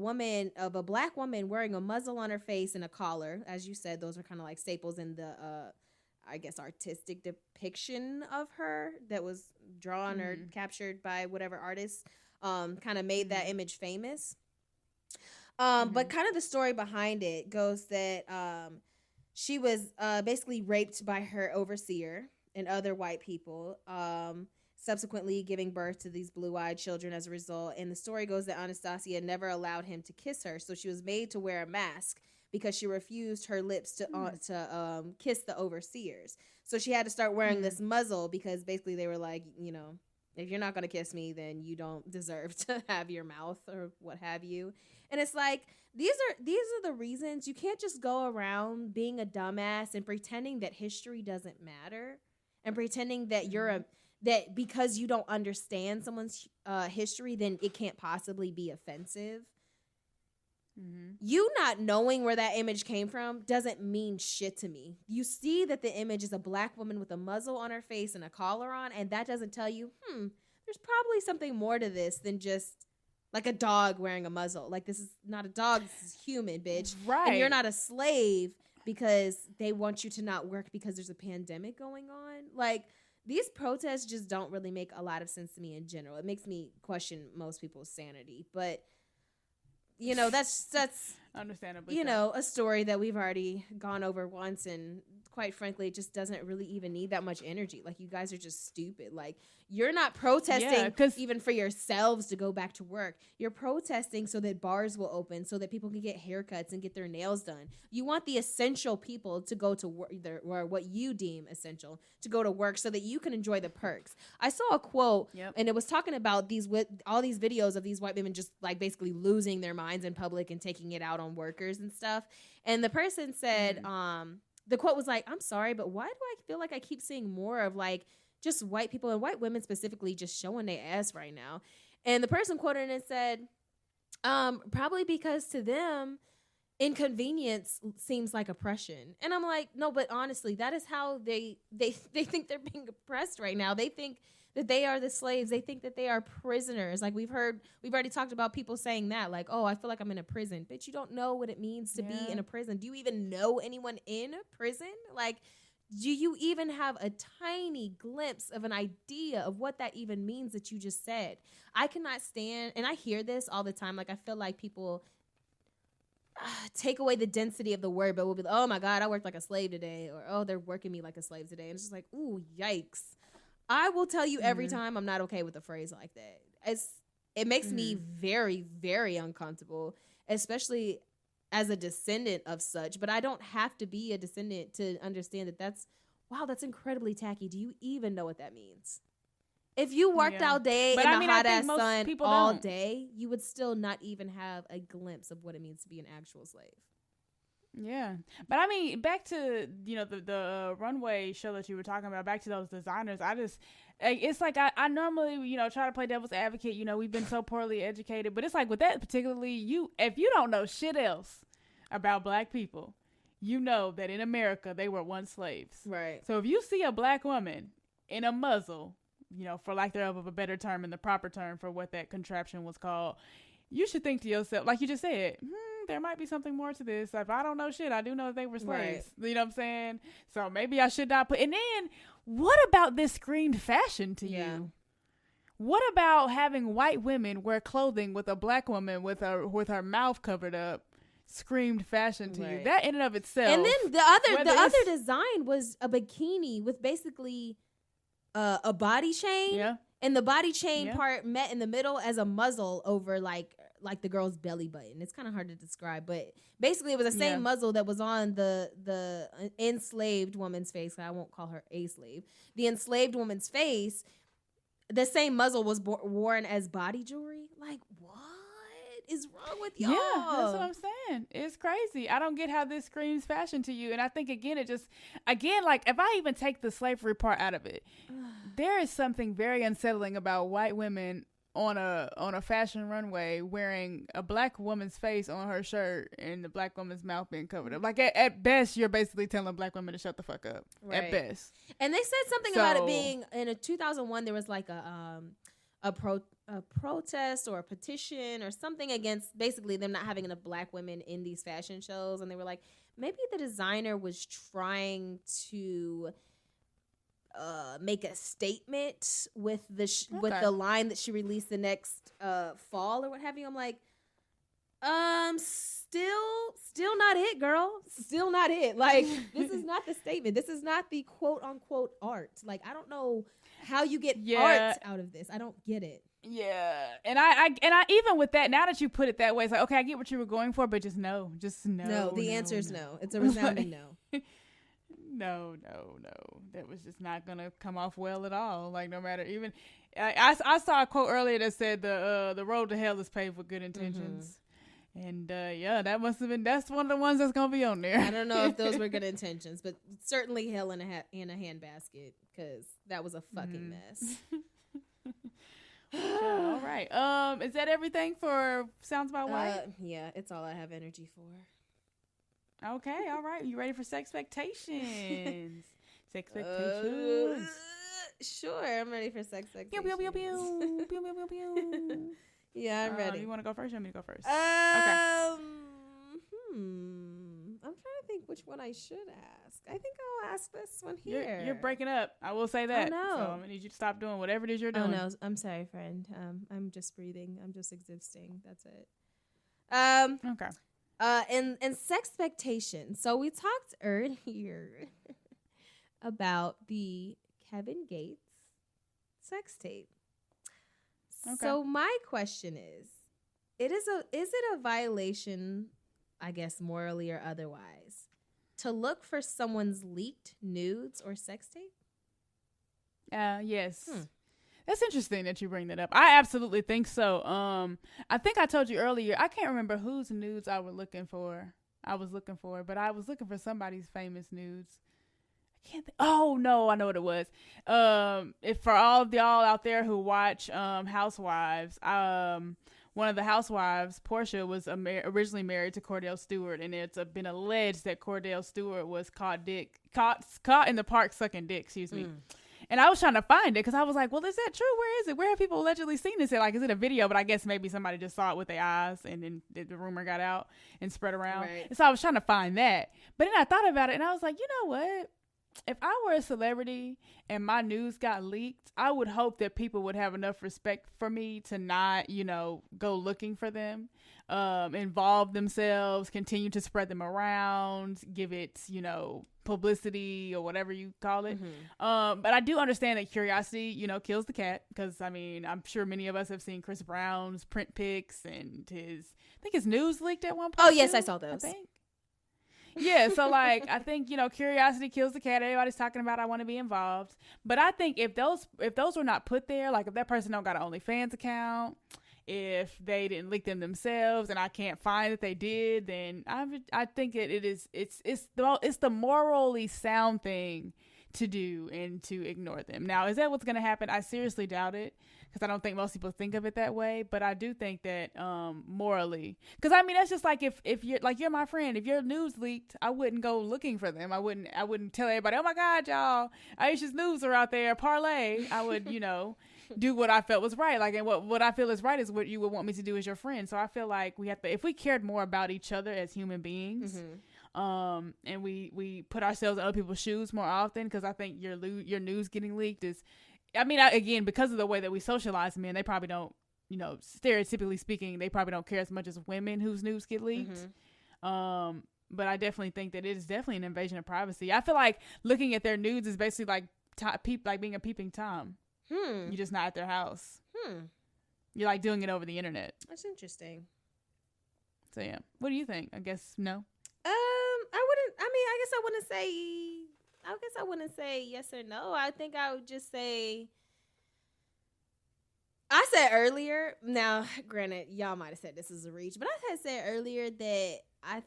black woman wearing a muzzle on her face and a collar." As you said, those are kind of like staples in the I guess artistic depiction of her that was drawn or captured by whatever artist kind of made that image famous. But kind of the story behind it goes that she was basically raped by her overseer and other white people, subsequently giving birth to these blue-eyed children as a result. And the story goes that Anastasia never allowed him to kiss her, so she was made to wear a mask because she refused her lips to kiss the overseers. So she had to start wearing this muzzle because basically they were like, if you're not going to kiss me, then you don't deserve to have your mouth or what have you. And it's like, these are the reasons you can't just go around being a dumbass and pretending that history doesn't matter and pretending that that because you don't understand someone's history, then it can't possibly be offensive. Mm-hmm. You not knowing where that image came from doesn't mean shit to me. You see that the image is a black woman with a muzzle on her face and a collar on, and that doesn't tell you, there's probably something more to this than just like a dog wearing a muzzle. Like, this is not a dog, this is human, bitch. Right. And you're not a slave because they want you to not work because there's a pandemic going on. Like, these protests just don't really make a lot of sense to me in general. It makes me question most people's sanity. But, you know, that's understandably, you know, a story that we've already gone over once, and quite frankly, it just doesn't really even need that much energy. Like, you guys are just stupid. Like, you're not protesting even for yourselves to go back to work. You're protesting so that bars will open, so that people can get haircuts and get their nails done. You want the essential people to go to work, or what you deem essential, to go to work so that you can enjoy the perks. I saw a quote, and it was talking about all these videos of these white women just like basically losing their minds in public and taking it out on workers and stuff. And the person said, the quote was like, "I'm sorry, but why do I feel like I keep seeing more of like just white people and white women specifically just showing their ass right now?" And the person quoted and said, probably because to them, inconvenience seems like oppression. And I'm like, no, but honestly, that is how they think they're being oppressed right now. They think that they are the slaves. They think that they are prisoners. Like, we've already talked about people saying that, like, oh, I feel like I'm in a prison. Bitch, you don't know what it means to be in a prison. Do you even know anyone in a prison? Like, do you even have a tiny glimpse of an idea of what that even means that you just said? I cannot stand, and I hear this all the time. Like, I feel like people take away the density of the word, but we'll be like, oh my God, I worked like a slave today, or oh, they're working me like a slave today. And it's just like, ooh, yikes. I will tell you every time I'm not okay with a phrase like that. It makes me very, very uncomfortable, especially as a descendant of such. But I don't have to be a descendant to understand that that's incredibly tacky. Do you even know what that means? If you worked all day in the hot ass sun all day, you would still not even have a glimpse of what it means to be an actual slave. Yeah. But I mean, back to, you know, the runway show that you were talking about, back to those designers, it's like I normally, you know, try to play devil's advocate. You know, we've been so poorly educated, but it's like with that particularly, if you don't know shit else about black people, you know that in America they were once slaves. Right. So if you see a black woman in a muzzle, you know, for lack thereof of a better term and the proper term for what that contraption was called, you should think to yourself, like you just said, there might be something more to this. If I don't know shit, I do know that they were slaves. Right. You know what I'm saying? So maybe I should not put. And then, what about this screamed fashion to you? What about having white women wear clothing with a black woman with her mouth covered up? Screamed fashion to you. That in and of itself. And then the other design was a bikini with basically a body chain. Yeah. And the body chain part met in the middle as a muzzle over like the girl's belly button. It's kind of hard to describe, but basically it was the same muzzle that was on the enslaved woman's face. I won't call her a slave. The enslaved woman's face, the same muzzle was worn as body jewelry. Like, what is wrong with y'all? Yeah, that's what I'm saying. It's crazy. I don't get how this screams fashion to you. And I think, again, like, if I even take the slavery part out of it, there is something very unsettling about white women on a fashion runway wearing a black woman's face on her shirt and the black woman's mouth being covered up. Like, at best, you're basically telling black women to shut the fuck up. Right. At best. And they said something about it being, in a 2001, there was like a protest or a petition or something against basically them not having enough black women in these fashion shows. And they were like, maybe the designer was trying to make a statement with the line that she released the next fall or what have you. I'm like, still not it, girl. Still not it. Like, this is not the statement. This is not the quote unquote art. Like, I don't know how you get art out of this. I don't get it. Yeah. And I even with that, now that you put it that way, it's like, okay, I get what you were going for, but just no. No, the answer is no. It's a resounding no. No. That was just not gonna come off well at all. Like, no matter, even I saw a quote earlier that said the road to hell is paved with good intentions. And that's one of the ones that's gonna be on there. I don't know if those were good intentions, but certainly hell in a handbasket, because that was a fucking mess. All right. Is that everything for Sounds About White? Yeah, it's all I have energy for. Okay, all right. You ready for Sexpectations? Sexpectations. Sure, I'm ready for Sexpectations. Pew, pew, pew, pew. Pew, pew, pew, pew. Yeah, I'm ready. You want to go first? Or me to go first? Okay. I'm trying to think which one I should ask. I think I'll ask this one here. You're breaking up. I will say that. I know. So I'm gonna need you to stop doing whatever it is you're doing. Oh no, I'm sorry, friend. I'm just breathing. I'm just existing. That's it. Okay. In sex expectations. So we talked earlier about the Kevin Gates sex tape. Okay. So my question is it a violation, I guess morally or otherwise, to look for someone's leaked nudes or sex tape? Yes. That's interesting that you bring that up. I absolutely think so. I think I told you earlier, I can't remember whose nudes I was looking for, but I was looking for somebody's famous nudes. I can't think. Oh no, I know what it was. If for all of y'all out there who watch Housewives, one of the housewives, Portia, was originally married to Cordell Stewart, and it's been alleged that Cordell Stewart was caught in the park sucking dick. Excuse me. And I was trying to find it because I was like, well, is that true? Where is it? Where have people allegedly seen this? Like, is it a video? But I guess maybe somebody just saw it with their eyes and then the rumor got out and spread around. Right. And so I was trying to find that. But then I thought about it and I was like, you know what? If I were a celebrity and my news got leaked, I would hope that people would have enough respect for me to not, go looking for them, involve themselves, continue to spread them around, give it, publicity or whatever you call it. But I do understand that curiosity, kills the cat, because I'm sure many of us have seen Chris Brown's print pics and I think his news leaked at one point. Oh yes, I saw those. Yeah, so I think curiosity kills the cat. Everybody's talking about I want to be involved, but I think if those were not put there, like if that person don't got an OnlyFans account, if they didn't leak them themselves, and I can't find that they did, then I think it's the morally sound thing to do and to ignore them. Now, is that what's going to happen? I seriously doubt it, because I don't think most people think of it that way. But I do think that morally, because that's just like if you're my friend, if your news leaked, I wouldn't go looking for them. I wouldn't tell everybody, oh my God, y'all, Aisha's news are out there, parlay. I would do what I felt was right. Like, and what I feel is right is what you would want me to do as your friend. So I feel like we have to, if we cared more about each other as human beings. And we put ourselves in other people's shoes more often, because I think your news getting leaked is, again, because of the way that we socialize men, they probably don't, stereotypically speaking, they probably don't care as much as women whose news get leaked. But I definitely think that it is definitely an invasion of privacy. I feel like looking at their nudes is basically like being a peeping Tom. You're just not at their house. You're like doing it over the internet. That's interesting. So yeah, what do you think? I guess no. I guess I wouldn't say yes or no. I think I would just say, I said earlier, now granted, y'all might have said this is a reach, but I had said earlier that I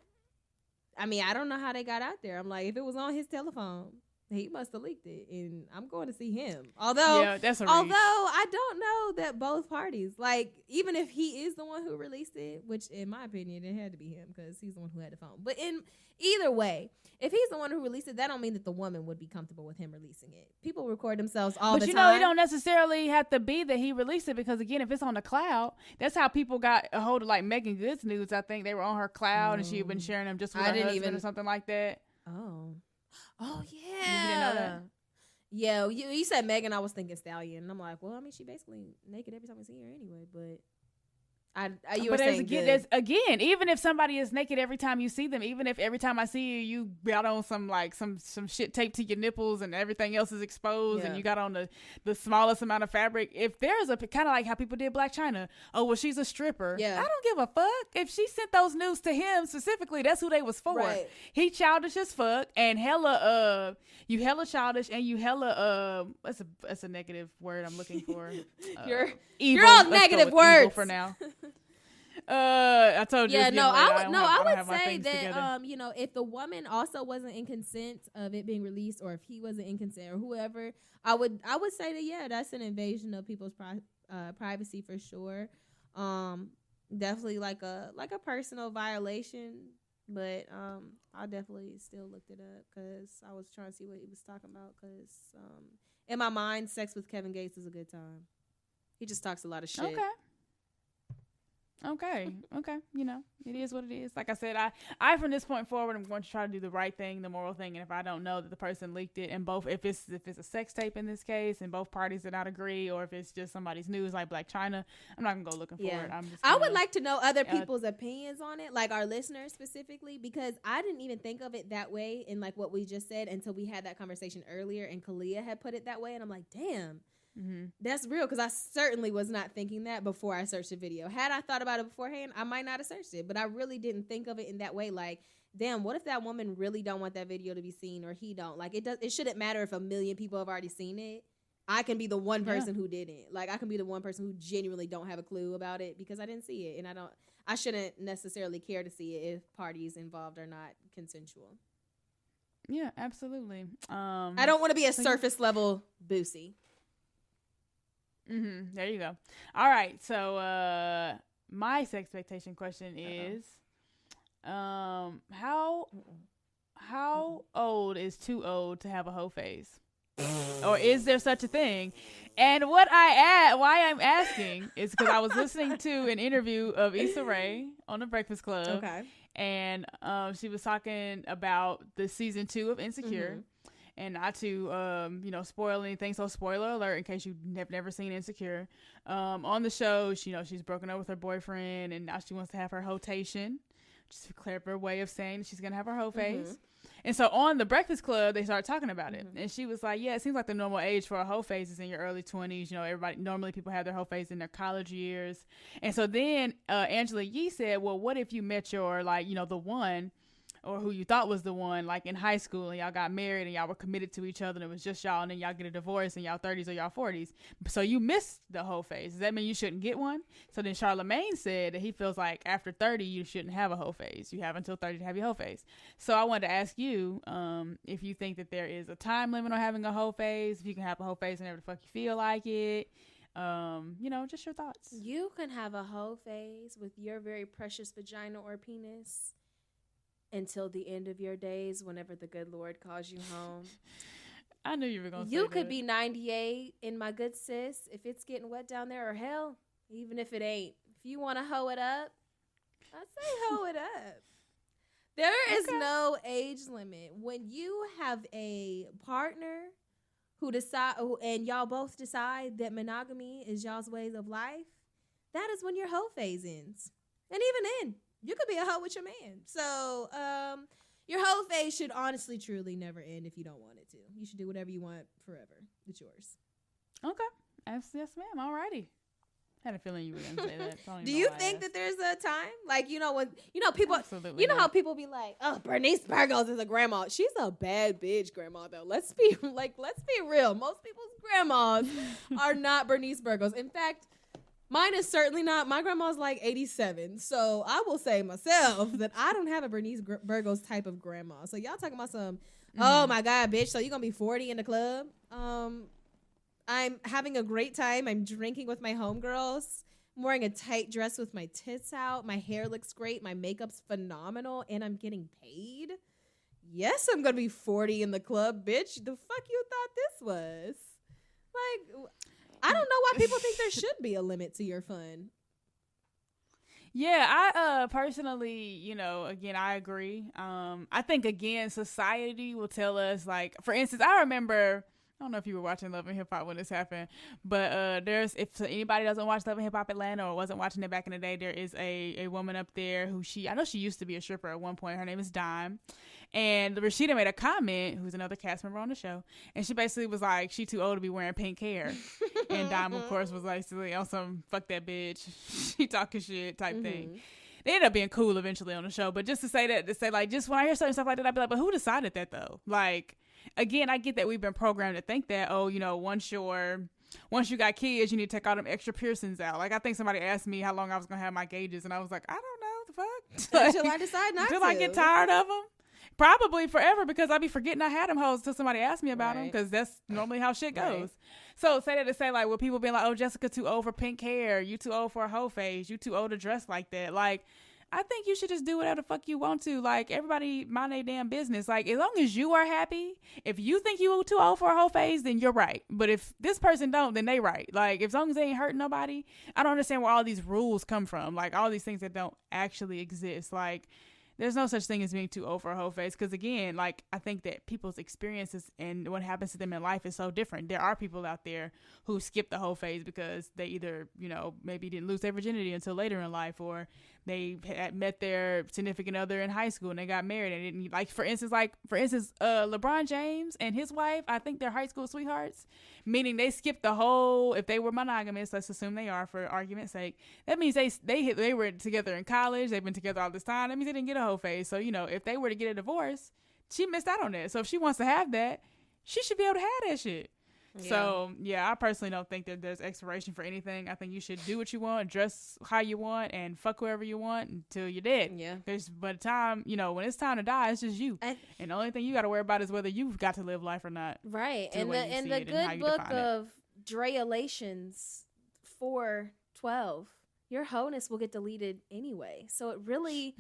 don't know how they got out there. I'm like, if it was on his telephone, he must have leaked it, and I'm going to see him. Although that's a reach. Although I don't know that both parties, like, even if he is the one who released it, which in my opinion it had to be him because he's the one who had the phone. But in either way, if he's the one who released it, that don't mean that the woman would be comfortable with him releasing it. People record themselves all the time. But it don't necessarily have to be that he released it, because again, if it's on the cloud, that's how people got a hold of like Megan Good's nudes. I think they were on her cloud and she had been sharing them just with her husband or something like that. Oh yeah. You didn't know that? Yeah, you said Megan, I was thinking Stallion. And I'm like, well, she basically naked every time I see her anyway, but you were saying there's again, even if somebody is naked every time you see them, even if every time I see you got on some shit taped to your nipples and everything else is exposed, and you got on the smallest amount of fabric, if there's a kind of like how people did Blac Chyna, oh well, she's a stripper. Yeah, I don't give a fuck if she sent those news to him specifically. That's who they was for. Right. He childish as fuck and you hella childish and you hella that's a negative word I'm looking for. You're all negative words for now. I told you. Yeah, I would say that if the woman also wasn't in consent of it being released, or if he wasn't in consent, or whoever, I would say that that's an invasion of people's privacy for sure. Definitely like a personal violation, but I definitely still looked it up because I was trying to see what he was talking about. Because in my mind, sex with Kevin Gates is a good time. He just talks a lot of shit. Okay. Okay. You know, it is what it is. Like I said, I from this point forward, I'm going to try to do the right thing, the moral thing. And if I don't know that the person leaked it, and both, if it's a sex tape in this case, and both parties did not agree, or if it's just somebody's news like Blac Chyna, I'm not gonna go looking for it. I would like to know other people's opinions on it, like our listeners specifically, because I didn't even think of it that way in like what we just said until we had that conversation earlier, and Kalia had put it that way, and I'm like, damn. Mm-hmm. That's real, because I certainly was not thinking that before I searched the video. Had I thought about it beforehand, I might not have searched it, but I really didn't think of it in that way. Like, damn, what if that woman really don't want that video to be seen, or he don't? Like, it shouldn't matter if 1 million people have already seen it. I can be the one person who didn't. Like, I can be the one person who genuinely don't have a clue about it because I didn't see it, and I shouldn't necessarily care to see it if parties involved are not consensual. Yeah, absolutely. I don't want to be a surface level Boosie. Mm-hmm. There you go. All right. So my sex expectation question is, how old is too old to have a hoe phase? Or is there such a thing? And why I'm asking is because I was listening to an interview of Issa Rae on The Breakfast Club. Okay. And she was talking about the season 2 of Insecure. Mm-hmm. And not to, spoil anything. So spoiler alert in case you have never seen Insecure. On the show, she's broken up with her boyfriend, and now she wants to have her hotation. Just a clever way of saying she's going to have her hoe phase. Mm-hmm. And so on The Breakfast Club, they started talking about it. Mm-hmm. And she was like, yeah, it seems like the normal age for a hoe phase is in your early 20s. Normally people have their hoe phase in their college years. And so then Angela Yee said, well, what if you met your, the one, or who you thought was the one, like in high school, and y'all got married and y'all were committed to each other and it was just y'all, and then y'all get a divorce in y'all 30s or y'all 40s. So you missed the whole phase. Does that mean you shouldn't get one? So then Charlamagne said that he feels like after 30, you shouldn't have a whole phase. You have until 30 to have your whole phase. So I wanted to ask you if you think that there is a time limit on having a whole phase, if you can have a whole phase whenever the fuck you feel like it. Just your thoughts. You can have a whole phase with your very precious vagina or penis until the end of your days, whenever the good Lord calls you home. I knew you were going to say that. You could be 98, and my good sis, if it's getting wet down there, or hell, even if it ain't, if you want to hoe it up, I say hoe it up. There is no age limit. When you have a partner who decide, and y'all both decide that monogamy is y'all's ways of life, that is when your hoe phase ends. And even then, you could be a hoe with your man. So your hoe phase should honestly, truly never end if you don't want it to. You should do whatever you want forever. It's yours. Okay. Yes, ma'am. All righty. Had a feeling you were going to say that. Do you think that there's a time? Like, people, absolutely how people be like, oh, Bernice Burgos is a grandma. She's a bad bitch grandma, though. Let's be real. Most people's grandmas are not Bernice Burgos. In fact, mine is certainly not. My grandma's like 87. So I will say myself that I don't have a Bernice Burgos type of grandma. So y'all talking about some, oh my God, bitch. So you going to be 40 in the club? I'm having a great time. I'm drinking with my homegirls. I'm wearing a tight dress with my tits out. My hair looks great. My makeup's phenomenal. And I'm getting paid. Yes, I'm going to be 40 in the club, bitch. The fuck you thought this was? Like, I don't know why people think there should be a limit to your fun. Yeah, I personally, again, I agree. I think, again, society will tell us, like, for instance, I remember, I don't know if you were watching Love and Hip Hop when this happened, but if anybody doesn't watch Love and Hip Hop Atlanta or wasn't watching it back in the day, there is a woman up there who I know she used to be a stripper at one point. Her name is Dime. And Rashida made a comment, who's another cast member on the show, and she basically was like, she too old to be wearing pink hair. And Dime, of course, was like, on some fuck that bitch, she talking shit type thing. They ended up being cool eventually on the show, but just to say like, just when I hear certain stuff like that, I'd be like, but who decided that though? Like, again, I get that we've been programmed to think that, once you got kids, you need to take all them extra piercings out. Like, I think somebody asked me how long I was going to have my gauges, and I was like, I don't know, the fuck? Until I decide not to. Until I get tired of them. Probably forever, because I be forgetting I had them hoes until somebody asked me about them, because that's normally how shit goes. Right. So say that to say, like, well, people being like, oh, Jessica too old for pink hair, you too old for a hoe phase, you too old to dress like that. Like, I think you should just do whatever the fuck you want to. Like, everybody mind their damn business. Like, as long as you are happy, if you think you too old for a whole phase, then you're right. But if this person don't, then they right. Like, as long as they ain't hurting nobody, I don't understand where all these rules come from. Like, all these things that don't actually exist. Like, there's no such thing as being too old for a whole phase. Because, again, like, I think that people's experiences and what happens to them in life is so different. There are people out there who skip the whole phase because they either, you know, maybe didn't lose their virginity until later in life, or they had met their significant other in high school and they got married and didn't, like, for instance, LeBron James and his wife, I think they're high school sweethearts, meaning they skipped the whole, if they were monogamous, let's assume they are for argument's sake, that means they were together in college, they've been together all this time, that means they didn't get a whole phase. So, you know, if they were to get a divorce, she missed out on that. So if she wants to have that, she should be able to have that shit. Yeah. So, yeah, I personally don't think that there's expiration for anything. I think you should do what you want, dress how you want, and fuck whoever you want until you're dead. Yeah. Because by the time, you know, when it's time to die, it's just you. And the only thing you got to worry about is whether you've got to live life or not. Right. And the good book of Drealations 4:12, your wholeness will get deleted anyway. So it really,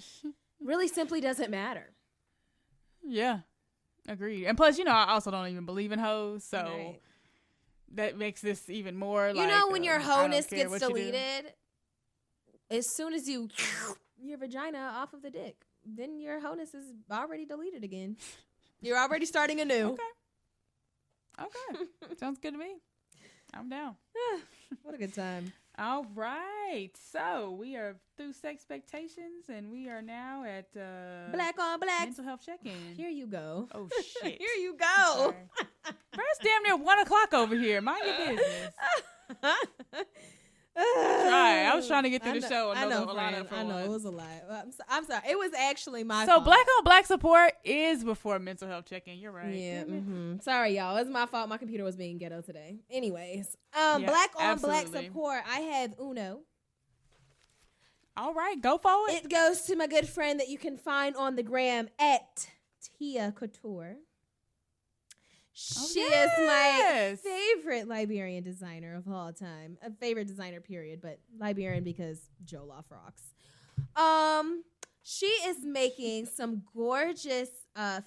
really simply doesn't matter. Yeah. Agreed. And plus, you know, I also don't even believe in hoes, so... Right. That makes this even more like... You know, when your wholeness gets deleted, as soon as your vagina off of the dick, then your wholeness is already deleted again. You're already starting anew. Okay. Sounds good to me. I'm down. What a good time. All right. So, we are through Sexpectations, and we are now at... Black on Black. Mental health check-in. Here you go. Oh, shit. Here you go. First, damn near 1 o'clock over here. Mind your business. I was trying to get through the show. I know, it was a lie. I'm sorry. It was actually my fault. So Black on Black support is before mental health check-in. You're right. Yeah. Mm-hmm. Sorry, y'all. It's my fault. My computer was being ghetto today. Anyways, Black on Black support. I have Uno. All right, go for it. It goes to my good friend that you can find on the gram at Tia Couture. She is my favorite Liberian designer of all time. A favorite designer, period, but Liberian because Jollof rocks. She is making some gorgeous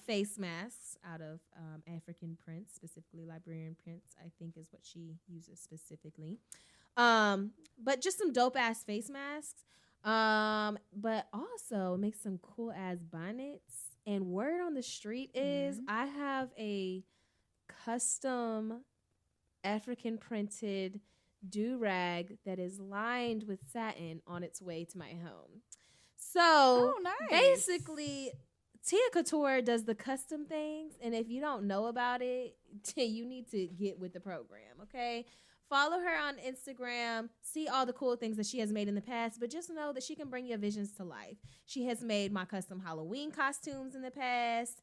face masks out of African prints, specifically Liberian prints, I think is what she uses specifically. But just some dope-ass face masks. But also makes some cool-ass bonnets. And word on the street is I have a custom African printed do-rag that is lined with satin on its way to my home. So basically, Tia Couture does the custom things, and if you don't know about it, you need to get with the program, okay? Follow her on Instagram, see all the cool things that she has made in the past, but just know that she can bring your visions to life. She has made my custom Halloween costumes in the past,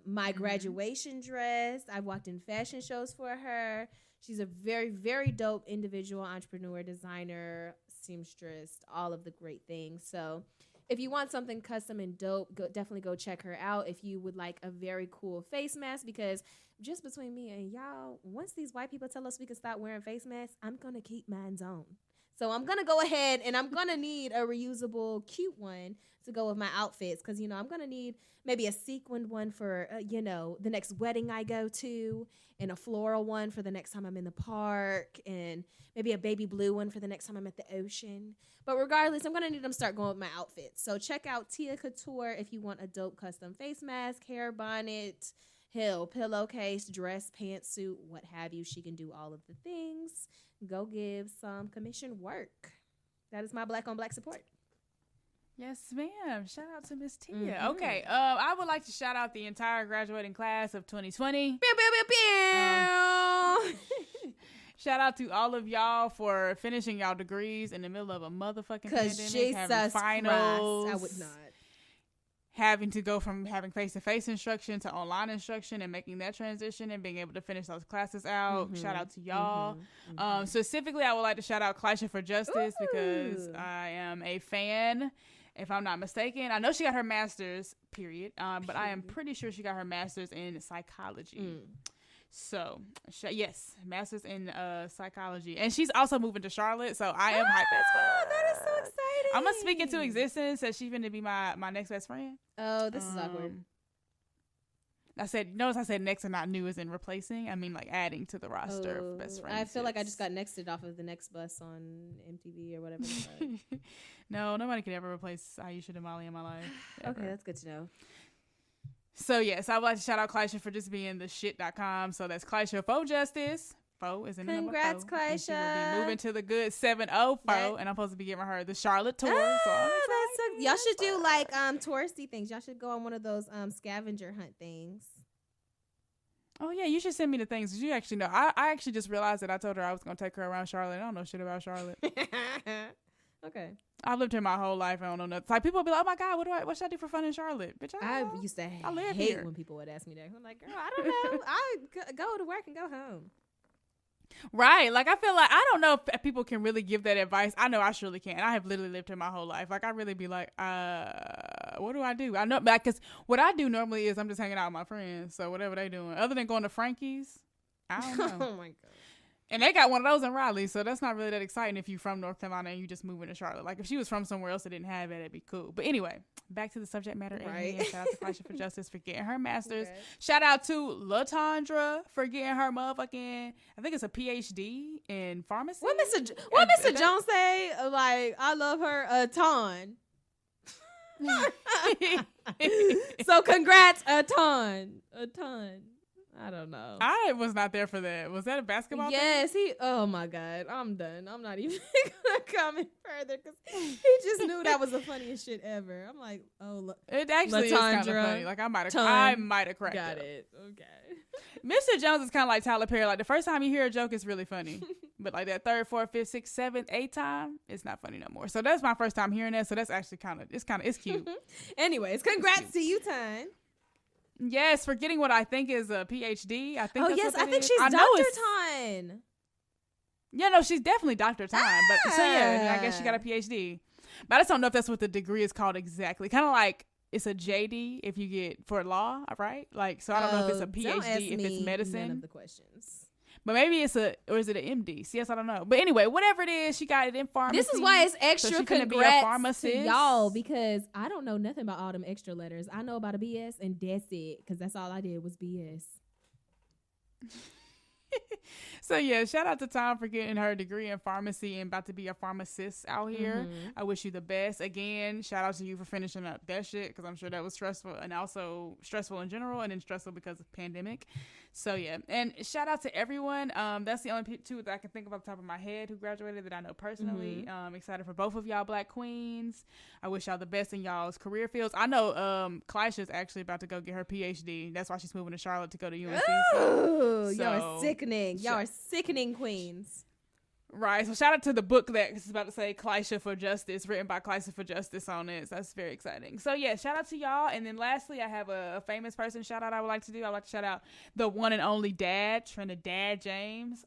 my graduation dress. I've walked in fashion shows for her. She's a very, very dope individual, entrepreneur, designer, seamstress, all of the great things. So if you want something custom and dope, definitely go check her out. If you would like a very cool face mask, because just between me and y'all, once these white people tell us we can stop wearing face masks, I'm going to keep mine on. So I'm going to go ahead and I'm going to need a reusable, cute one to go with my outfits. Because, you know, I'm going to need maybe a sequined one for, the next wedding I go to, and a floral one for the next time I'm in the park, and maybe a baby blue one for the next time I'm at the ocean. But regardless, I'm going to need them to start going with my outfits. So check out Tia Couture if you want a dope custom face mask, hair bonnet, pillowcase, dress, pantsuit, what have you. She can do all of the things. Go give some commission work. That is my Black on Black support. Yes, ma'am. Shout out to Miss Tia. Mm-hmm. Okay. I would like to shout out the entire graduating class of 2020. Pew, pew, pew, pew. Shout out to all of y'all for finishing y'all degrees in the middle of a motherfucking pandemic. Jesus having finals. Christ, I would not. Having to go from having face-to-face instruction to online instruction and making that transition and being able to finish those classes out. Shout out to y'all. Specifically, I would like to shout out Clisha for Justice because I am a fan. If I'm not mistaken, I know she got her master's, period. But I am pretty sure she got her master's in psychology. So, yes, master's in psychology. And she's also moving to Charlotte, so I am hyped as well. That is so exciting. I'm going to speak into existence that she's going to be my next best friend. Oh, this is awkward. Notice I said next and not new as in replacing. I mean, like, adding to the roster of best friends. I feel like I just got nexted off of the next bus on MTV or whatever. No, nobody could ever replace Aisha Damali in my life. Okay, that's good to know. So, yes, I would like to shout out Clysha for just being the shit.com. So, that's Clysha for Justice. Fo is in the number. Congrats, Clysha. She will be moving to the good 7-0 Fo, and I'm supposed to be giving her the Charlotte tour. So y'all should do like touristy things. Y'all should go on one of those scavenger hunt things. Oh yeah, you should send me the things. You actually know. I actually just realized that I told her I was gonna take her around Charlotte. I don't know shit about Charlotte. Okay. I've lived here my whole life. I don't know nothing. Like people be like, "Oh my god, what should I do for fun in Charlotte?" Bitch, I used to live hate here. when people would ask me that. I'm like, girl, I don't know. I go to work and go home. Right. Like, I feel like, I don't know if people can really give that advice. I know I surely can. I have literally lived here my whole life. Like, I really be like, what do I do? I know, because what I do normally is I'm just hanging out with my friends. So, whatever they doing. Other than going to Frankie's, I don't know. Oh, my God. And they got one of those in Raleigh. So, that's not really that exciting if you're from North Carolina and you just moving to Charlotte. Like, if she was from somewhere else that didn't have it, it'd be cool. But anyway, back to the subject matter. Right. Shout out to Clysha for Justice for getting her master's. Okay. Shout out to LaTondra for getting her motherfucking, I think it's a PhD in pharmacy. What Mr. Jones say? Like, I love her a ton. So congrats a ton. I don't know. I was not there for that. Was that a basketball Yes, oh my God. I'm done. I'm not even gonna comment further because he just knew that was the funniest shit ever. I'm like, oh, It actually is kind of funny. Like I might have cracked got up. it. Okay. Mr. Jones is kind of like Tyler Perry. Like the first time you hear a joke, it's really funny. But like that third, fourth, fifth, sixth, seventh, eighth time, it's not funny no more. So that's my first time hearing that. So that's actually it's cute. Anyways, congrats to you, Tyne. Yes, for getting what I think is a PhD. I think. Oh that's yes, what I think is. she's I know Dr. it's- Tyne. Yeah, no, she's definitely Dr. Time. But so yeah, I guess she got a PhD. But I just don't know if that's what the degree is called exactly. Kind of like it's a JD if you get for law, right? Like so I don't know if it's a PhD if it's medicine. None of the questions. But maybe is it an MD? Yes, I don't know. But anyway, whatever it is, she got it in pharmacy. This is why it's extra so she congrats be a pharmacist. to y'all because I don't know nothing about all them extra letters. I know about a BS and that's it because that's all I did was BS. So yeah, shout out to Tom for getting her degree in pharmacy and about to be a pharmacist out here. I wish you the best. Again, shout out to you for finishing up that shit because I'm sure that was stressful and also stressful in general and then stressful because of pandemic. So yeah, and shout out to everyone. That's the only two that I can think of off the top of my head who graduated that I know personally. Excited for both of y'all Black queens. I wish y'all the best in y'all's career fields. I know Clysha is actually about to go get her PhD. That's why she's moving to Charlotte to go to UNC. Ooh, y'all are sickening. Y'all are sickening queens. Right. So shout out to the book that is about to say Clysha for Justice, written by Clysha for Justice on it. So that's very exciting. So yeah, shout out to y'all. And then lastly, I have a famous person shout out I would like to do. I would like to shout out the one and only dad, Trinidad James,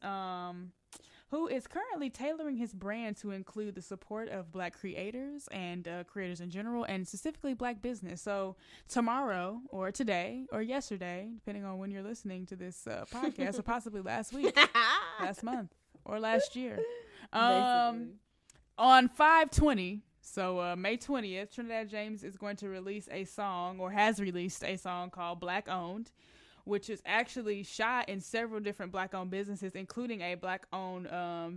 who is currently tailoring his brand to include the support of Black creators and creators in general, and specifically Black business. So tomorrow or today or yesterday, depending on when you're listening to this podcast, or possibly last week, last month, or last year, on 5/20, so May 20th, Trinidad James is going to release a song, or has released a song called Black Owned, which is actually shot in several different Black-owned businesses, including a Black-owned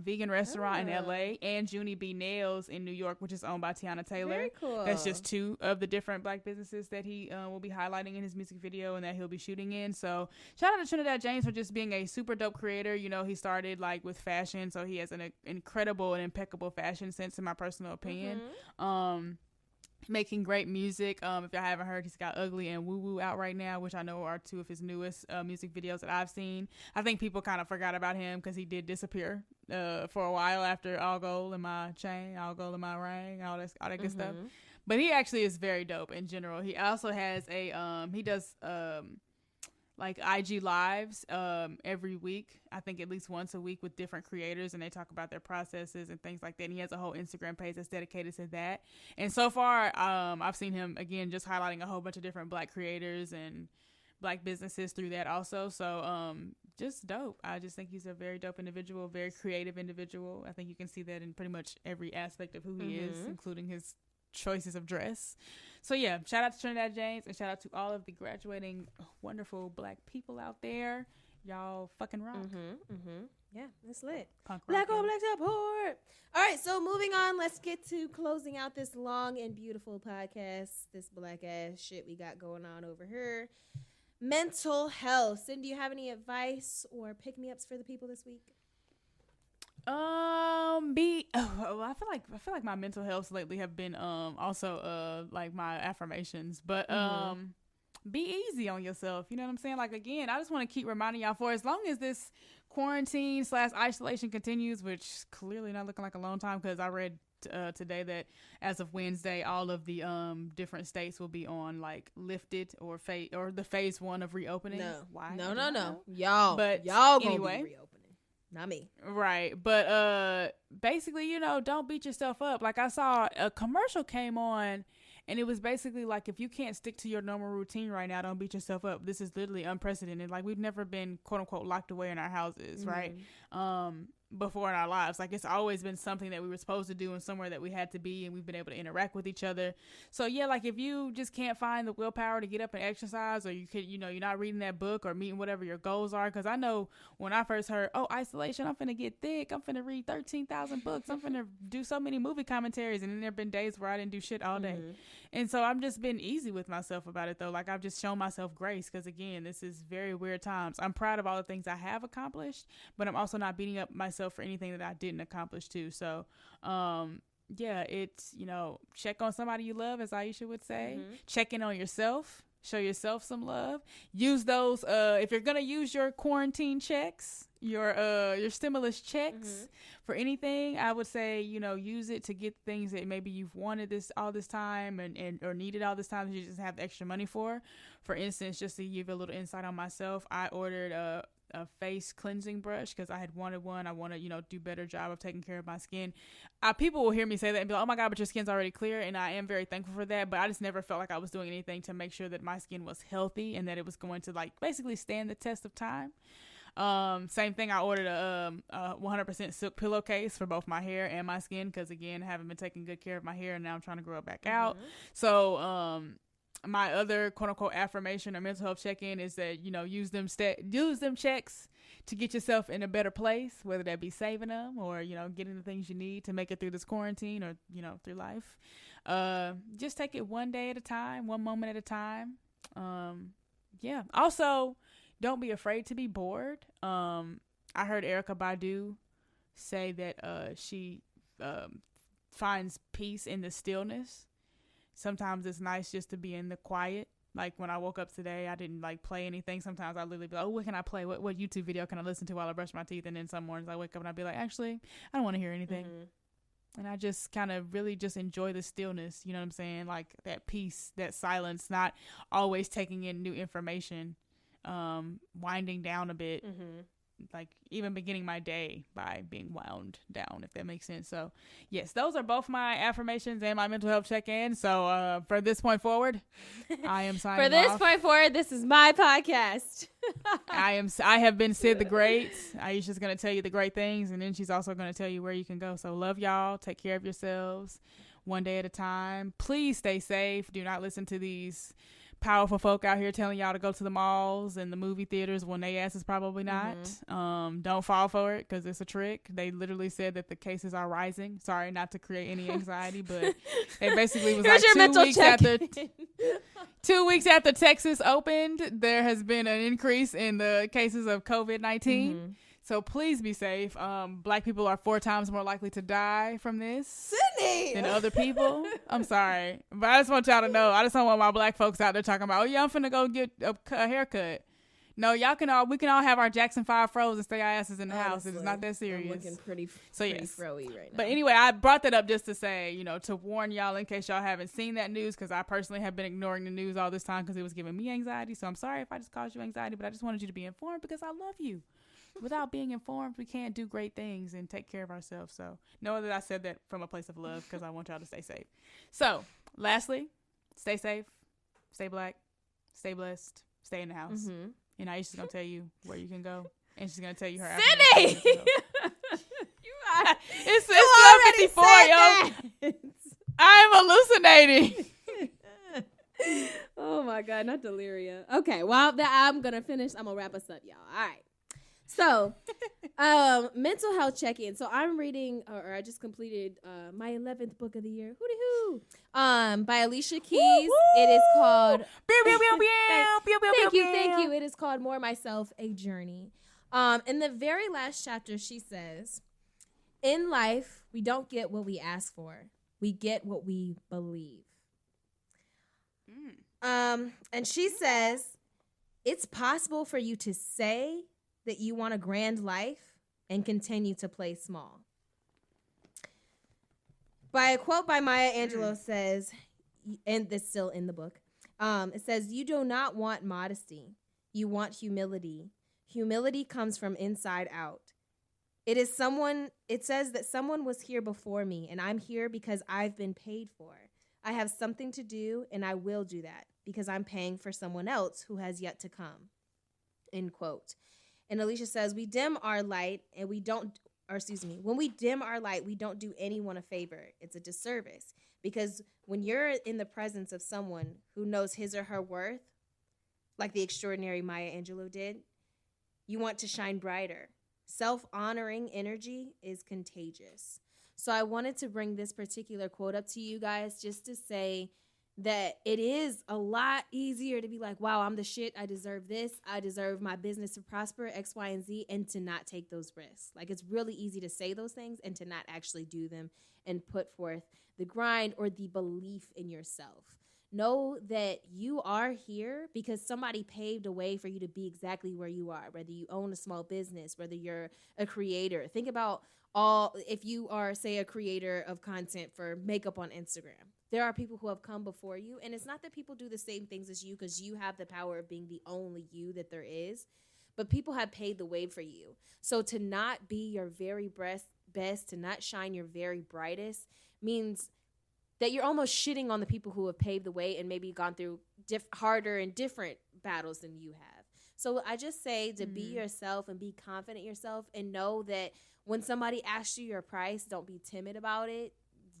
vegan restaurant in L.A. and Junie B. Nails in New York, which is owned by Tiana Taylor. Very cool. That's just two of the different Black businesses that he will be highlighting in his music video and that he'll be shooting in. So shout out to Trinidad James for just being a super dope creator. You know, he started like with fashion, so he has an incredible and impeccable fashion sense, in my personal opinion. Making great music. If y'all haven't heard, he's got Ugly and Woo Woo out right now, which I know are two of his newest music videos that I've seen. I think people kind of forgot about him because he did disappear for a while after All Gold in My Chain, All Gold in My Ring, all that good stuff. But he actually is very dope in general. He also has he does like IG lives every week, I think at least once a week, with different creators, and they talk about their processes and things like that. And he has a whole Instagram page that's dedicated to that. And so far, I've seen him again just highlighting a whole bunch of different Black creators and Black businesses through that also. So just dope. I just think he's a very dope individual, very creative individual. I think you can see that in pretty much every aspect of who he is, including his choices of dress. So yeah, shout out to Trinidad James, and shout out to all of the graduating wonderful Black people out there. Y'all fucking rock. Yeah, it's lit. Punk rock, Black on Black support. All right, so moving on, let's get to closing out this long and beautiful podcast, this black ass shit we got going on over here. Mental health. Cindy, do you have any advice or pick-me-ups for the people this week? I feel like my mental health lately have been also like my affirmations, but be easy on yourself. You know what I'm saying? Like, again, I just want to keep reminding y'all, for as long as this quarantine / isolation continues, which clearly not looking like a long time, because I read today that as of Wednesday, all of the different states will be on like lifted or the phase 1 of reopening. No. Why? No. Y'all Anyway, gonna be reopening. Not me. Right. But basically, you know, don't beat yourself up. Like, I saw a commercial came on, and it was basically like, if you can't stick to your normal routine right now, don't beat yourself up. This is literally unprecedented. Like, we've never been, quote unquote, locked away in our houses, right? Before in our lives. Like, it's always been something that we were supposed to do and somewhere that we had to be, and we've been able to interact with each other. So yeah, like, if you just can't find the willpower to get up and exercise, or you could, you know, you're not reading that book or meeting whatever your goals are. Because I know when I first heard, isolation, I'm finna get thick, I'm finna read 13,000 books, I'm finna do so many movie commentaries, and then there have been days where I didn't do shit all day. And so I've just been easy with myself about it, though. Like, I've just shown myself grace, because again, this is very weird times. I'm proud of all the things I have accomplished, but I'm also not beating up myself for anything that I didn't accomplish too. So yeah, it's, you know, check on somebody you love, as Aisha would say. Check in on yourself, show yourself some love. Use those if you're gonna use your quarantine checks, your stimulus checks for anything, I would say, you know, use it to get things that maybe you've wanted all this time and or needed all this time that you just have the extra money for. For instance, just to give you a little insight on myself, I ordered a face cleansing brush because I had wanted one. I want to, you know, do better job of taking care of my skin. People will hear me say that and be like, oh my God, but your skin's already clear. And I am very thankful for that. But I just never felt like I was doing anything to make sure that my skin was healthy and that it was going to, like, basically stand the test of time. Same thing. I ordered a 100% silk pillowcase for both my hair and my skin. Because again, I haven't been taking good care of my hair and now I'm trying to grow it back out. So, my other quote unquote affirmation or mental health check-in is that, you know, use them checks to get yourself in a better place, whether that be saving them or, you know, getting the things you need to make it through this quarantine or, you know, through life. Just take it one day at a time, one moment at a time. Yeah. Also, don't be afraid to be bored. I heard Erykah Badu say that she finds peace in the stillness. Sometimes it's nice just to be in the quiet. Like, when I woke up today, I didn't, like, play anything. Sometimes I literally be like, what can I play? What YouTube video can I listen to while I brush my teeth? And then some mornings I wake up and I'd be like, actually, I don't want to hear anything. And I just kind of really just enjoy the stillness. You know what I'm saying? Like, that peace, that silence, not always taking in new information, winding down a bit. Like, even beginning my day by being wound down, if that makes sense. So yes, those are both my affirmations and my mental health check-in. So for this point forward, I am signing For this off. point forward, this is my podcast. I have been Sid the Great. Aisha's going to tell you the great things, and then she's also going to tell you where you can go. So love y'all. Take care of yourselves one day at a time. Please stay safe. Do not listen to these powerful folk out here telling y'all to go to the malls and the movie theaters when they ass is probably not. Don't fall for it, because it's a trick. They literally said that the cases are rising. Sorry, not to create any anxiety, but it basically was Here's like your 2 weeks after Texas opened, there has been an increase in the cases of COVID-19. So please be safe. Black people are 4 times more likely to die from this Sydney! than other people. I'm sorry, but I just want y'all to know. I just don't want my black folks out there talking about, oh yeah, I'm finna go get a haircut. No, we can all have our Jackson 5 froze and stay our asses in the house. It is not that serious. I'm looking pretty yes. froey right now. But anyway, I brought that up just to say, you know, to warn y'all in case y'all haven't seen that news, because I personally have been ignoring the news all this time because it was giving me anxiety. So I'm sorry if I just caused you anxiety, but I just wanted you to be informed because I love you. Without being informed, we can't do great things and take care of ourselves. So know that I said that from a place of love because I want y'all to stay safe. So lastly, stay safe, stay black, stay blessed, stay in the house. Mm-hmm. And Aisha's gonna tell you where you can go, and she's gonna tell you her. Sydney! It's 12:54, yo. I'm hallucinating. Oh my God, not delirium. Okay, well, I'm gonna finish. I'm gonna wrap us up, y'all. All right. So, mental health check-in. So I'm reading, or I just completed my 11th book of the year. Hooty hoo! By Alicia Keys. Woo-hoo! It is called. Thank you. It is called More Myself: A Journey. In the very last chapter, she says, "In life, we don't get what we ask for. We get what we believe." And she says, it's possible for you to say that you want a grand life and continue to play small. By a quote by Maya Angelou says, and this is still in the book, it says, "You do not want modesty. You want humility. Humility comes from inside out. It says that someone was here before me, and I'm here because I've been paid for. I have something to do, and I will do that because I'm paying for someone else who has yet to come." End quote. And Alicia says, when we dim our light, we don't do anyone a favor. It's a disservice, because when you're in the presence of someone who knows his or her worth, like the extraordinary Maya Angelou did, you want to shine brighter. Self-honoring energy is contagious. So I wanted to bring this particular quote up to you guys just to say that it is a lot easier to be like, wow, I'm the shit. I deserve this. I deserve my business to prosper, X, Y, and Z, and to not take those risks. Like, it's really easy to say those things and to not actually do them and put forth the grind or the belief in yourself. Know that you are here because somebody paved a way for you to be exactly where you are, whether you own a small business, whether you're a creator. Think about if you are, say, a creator of content for makeup on Instagram. There are people who have come before you, and it's not that people do the same things as you because you have the power of being the only you that there is, but people have paved the way for you. So to not be your very best, to not shine your very brightest, means that you're almost shitting on the people who have paved the way and maybe gone through harder and different battles than you have. So I just say to be yourself and be confident in yourself, and know that when somebody asks you your price, don't be timid about it.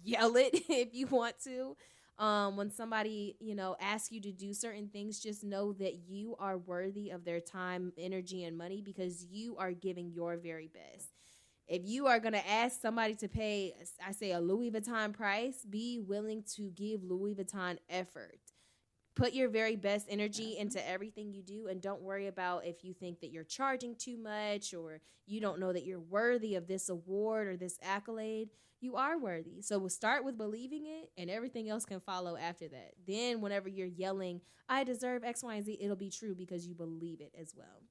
Yell it if you want to. When somebody, asks you to do certain things, just know that you are worthy of their time, energy, and money because you are giving your very best. If you are going to ask somebody to pay, I say, a Louis Vuitton price, be willing to give Louis Vuitton effort. Put your very best energy into everything you do, and don't worry about if you think that you're charging too much or you don't know that you're worthy of this award or this accolade. You are worthy. So we'll start with believing it, and everything else can follow after that. Then whenever you're yelling, I deserve X, Y, and Z, it'll be true because you believe it as well.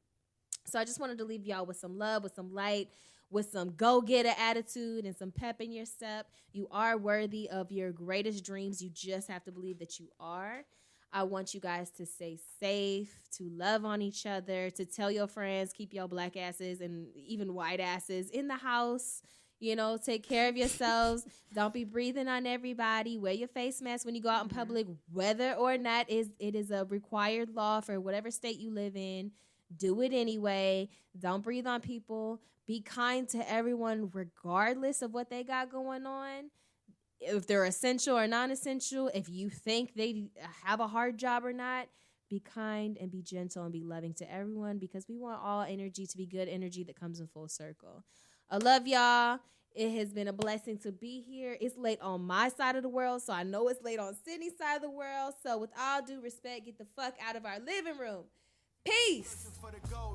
So I just wanted to leave y'all with some love, with some light, with some go-getter attitude and some pep in your step. You are worthy of your greatest dreams. You just have to believe that you are. I want you guys to stay safe, to love on each other, to tell your friends, keep your black asses and even white asses in the house. Take care of yourselves. Don't be breathing on everybody. Wear your face mask when you go out in public, whether or not it is a required law for whatever state you live in. Do it anyway. Don't breathe on people. Be kind to everyone regardless of what they got going on. If they're essential or non-essential, if you think they have a hard job or not, be kind and be gentle and be loving to everyone because we want all energy to be good energy that comes in full circle. I love y'all. It has been a blessing to be here. It's late on my side of the world, so I know it's late on Sydney's side of the world. So with all due respect, get the fuck out of our living room. Peace.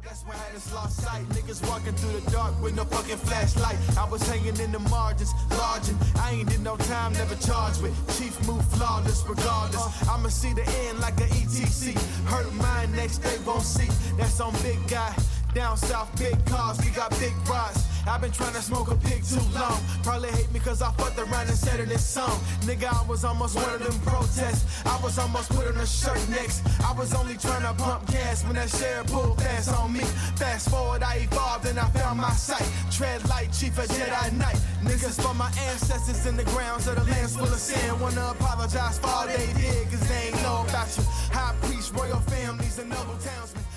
That's when I just lost sight. Niggas walking through the dark with no fucking flashlight. I was hanging in the margins, lodging. I ain't did no time, never charged with. Chief move flawless, regardless. I'ma see the end like a ETC. Hurt mine next day, won't see. That's on big guy. Down south, big cars, we got big rides. I've been trying to smoke a pig too long. Probably hate me cause I fucked around and said it in song. Nigga, I was almost one of them protests. I was almost put on a shirt next. I was only trying to pump gas when that sheriff pulled fast on me. Fast forward, I evolved and I found my sight. Tread light, chief of Jedi Knight. Niggas for my ancestors in the grounds of the lands full of sin. Wanna apologize for all they did cause they ain't know about you. High priest royal families and noble townsmen.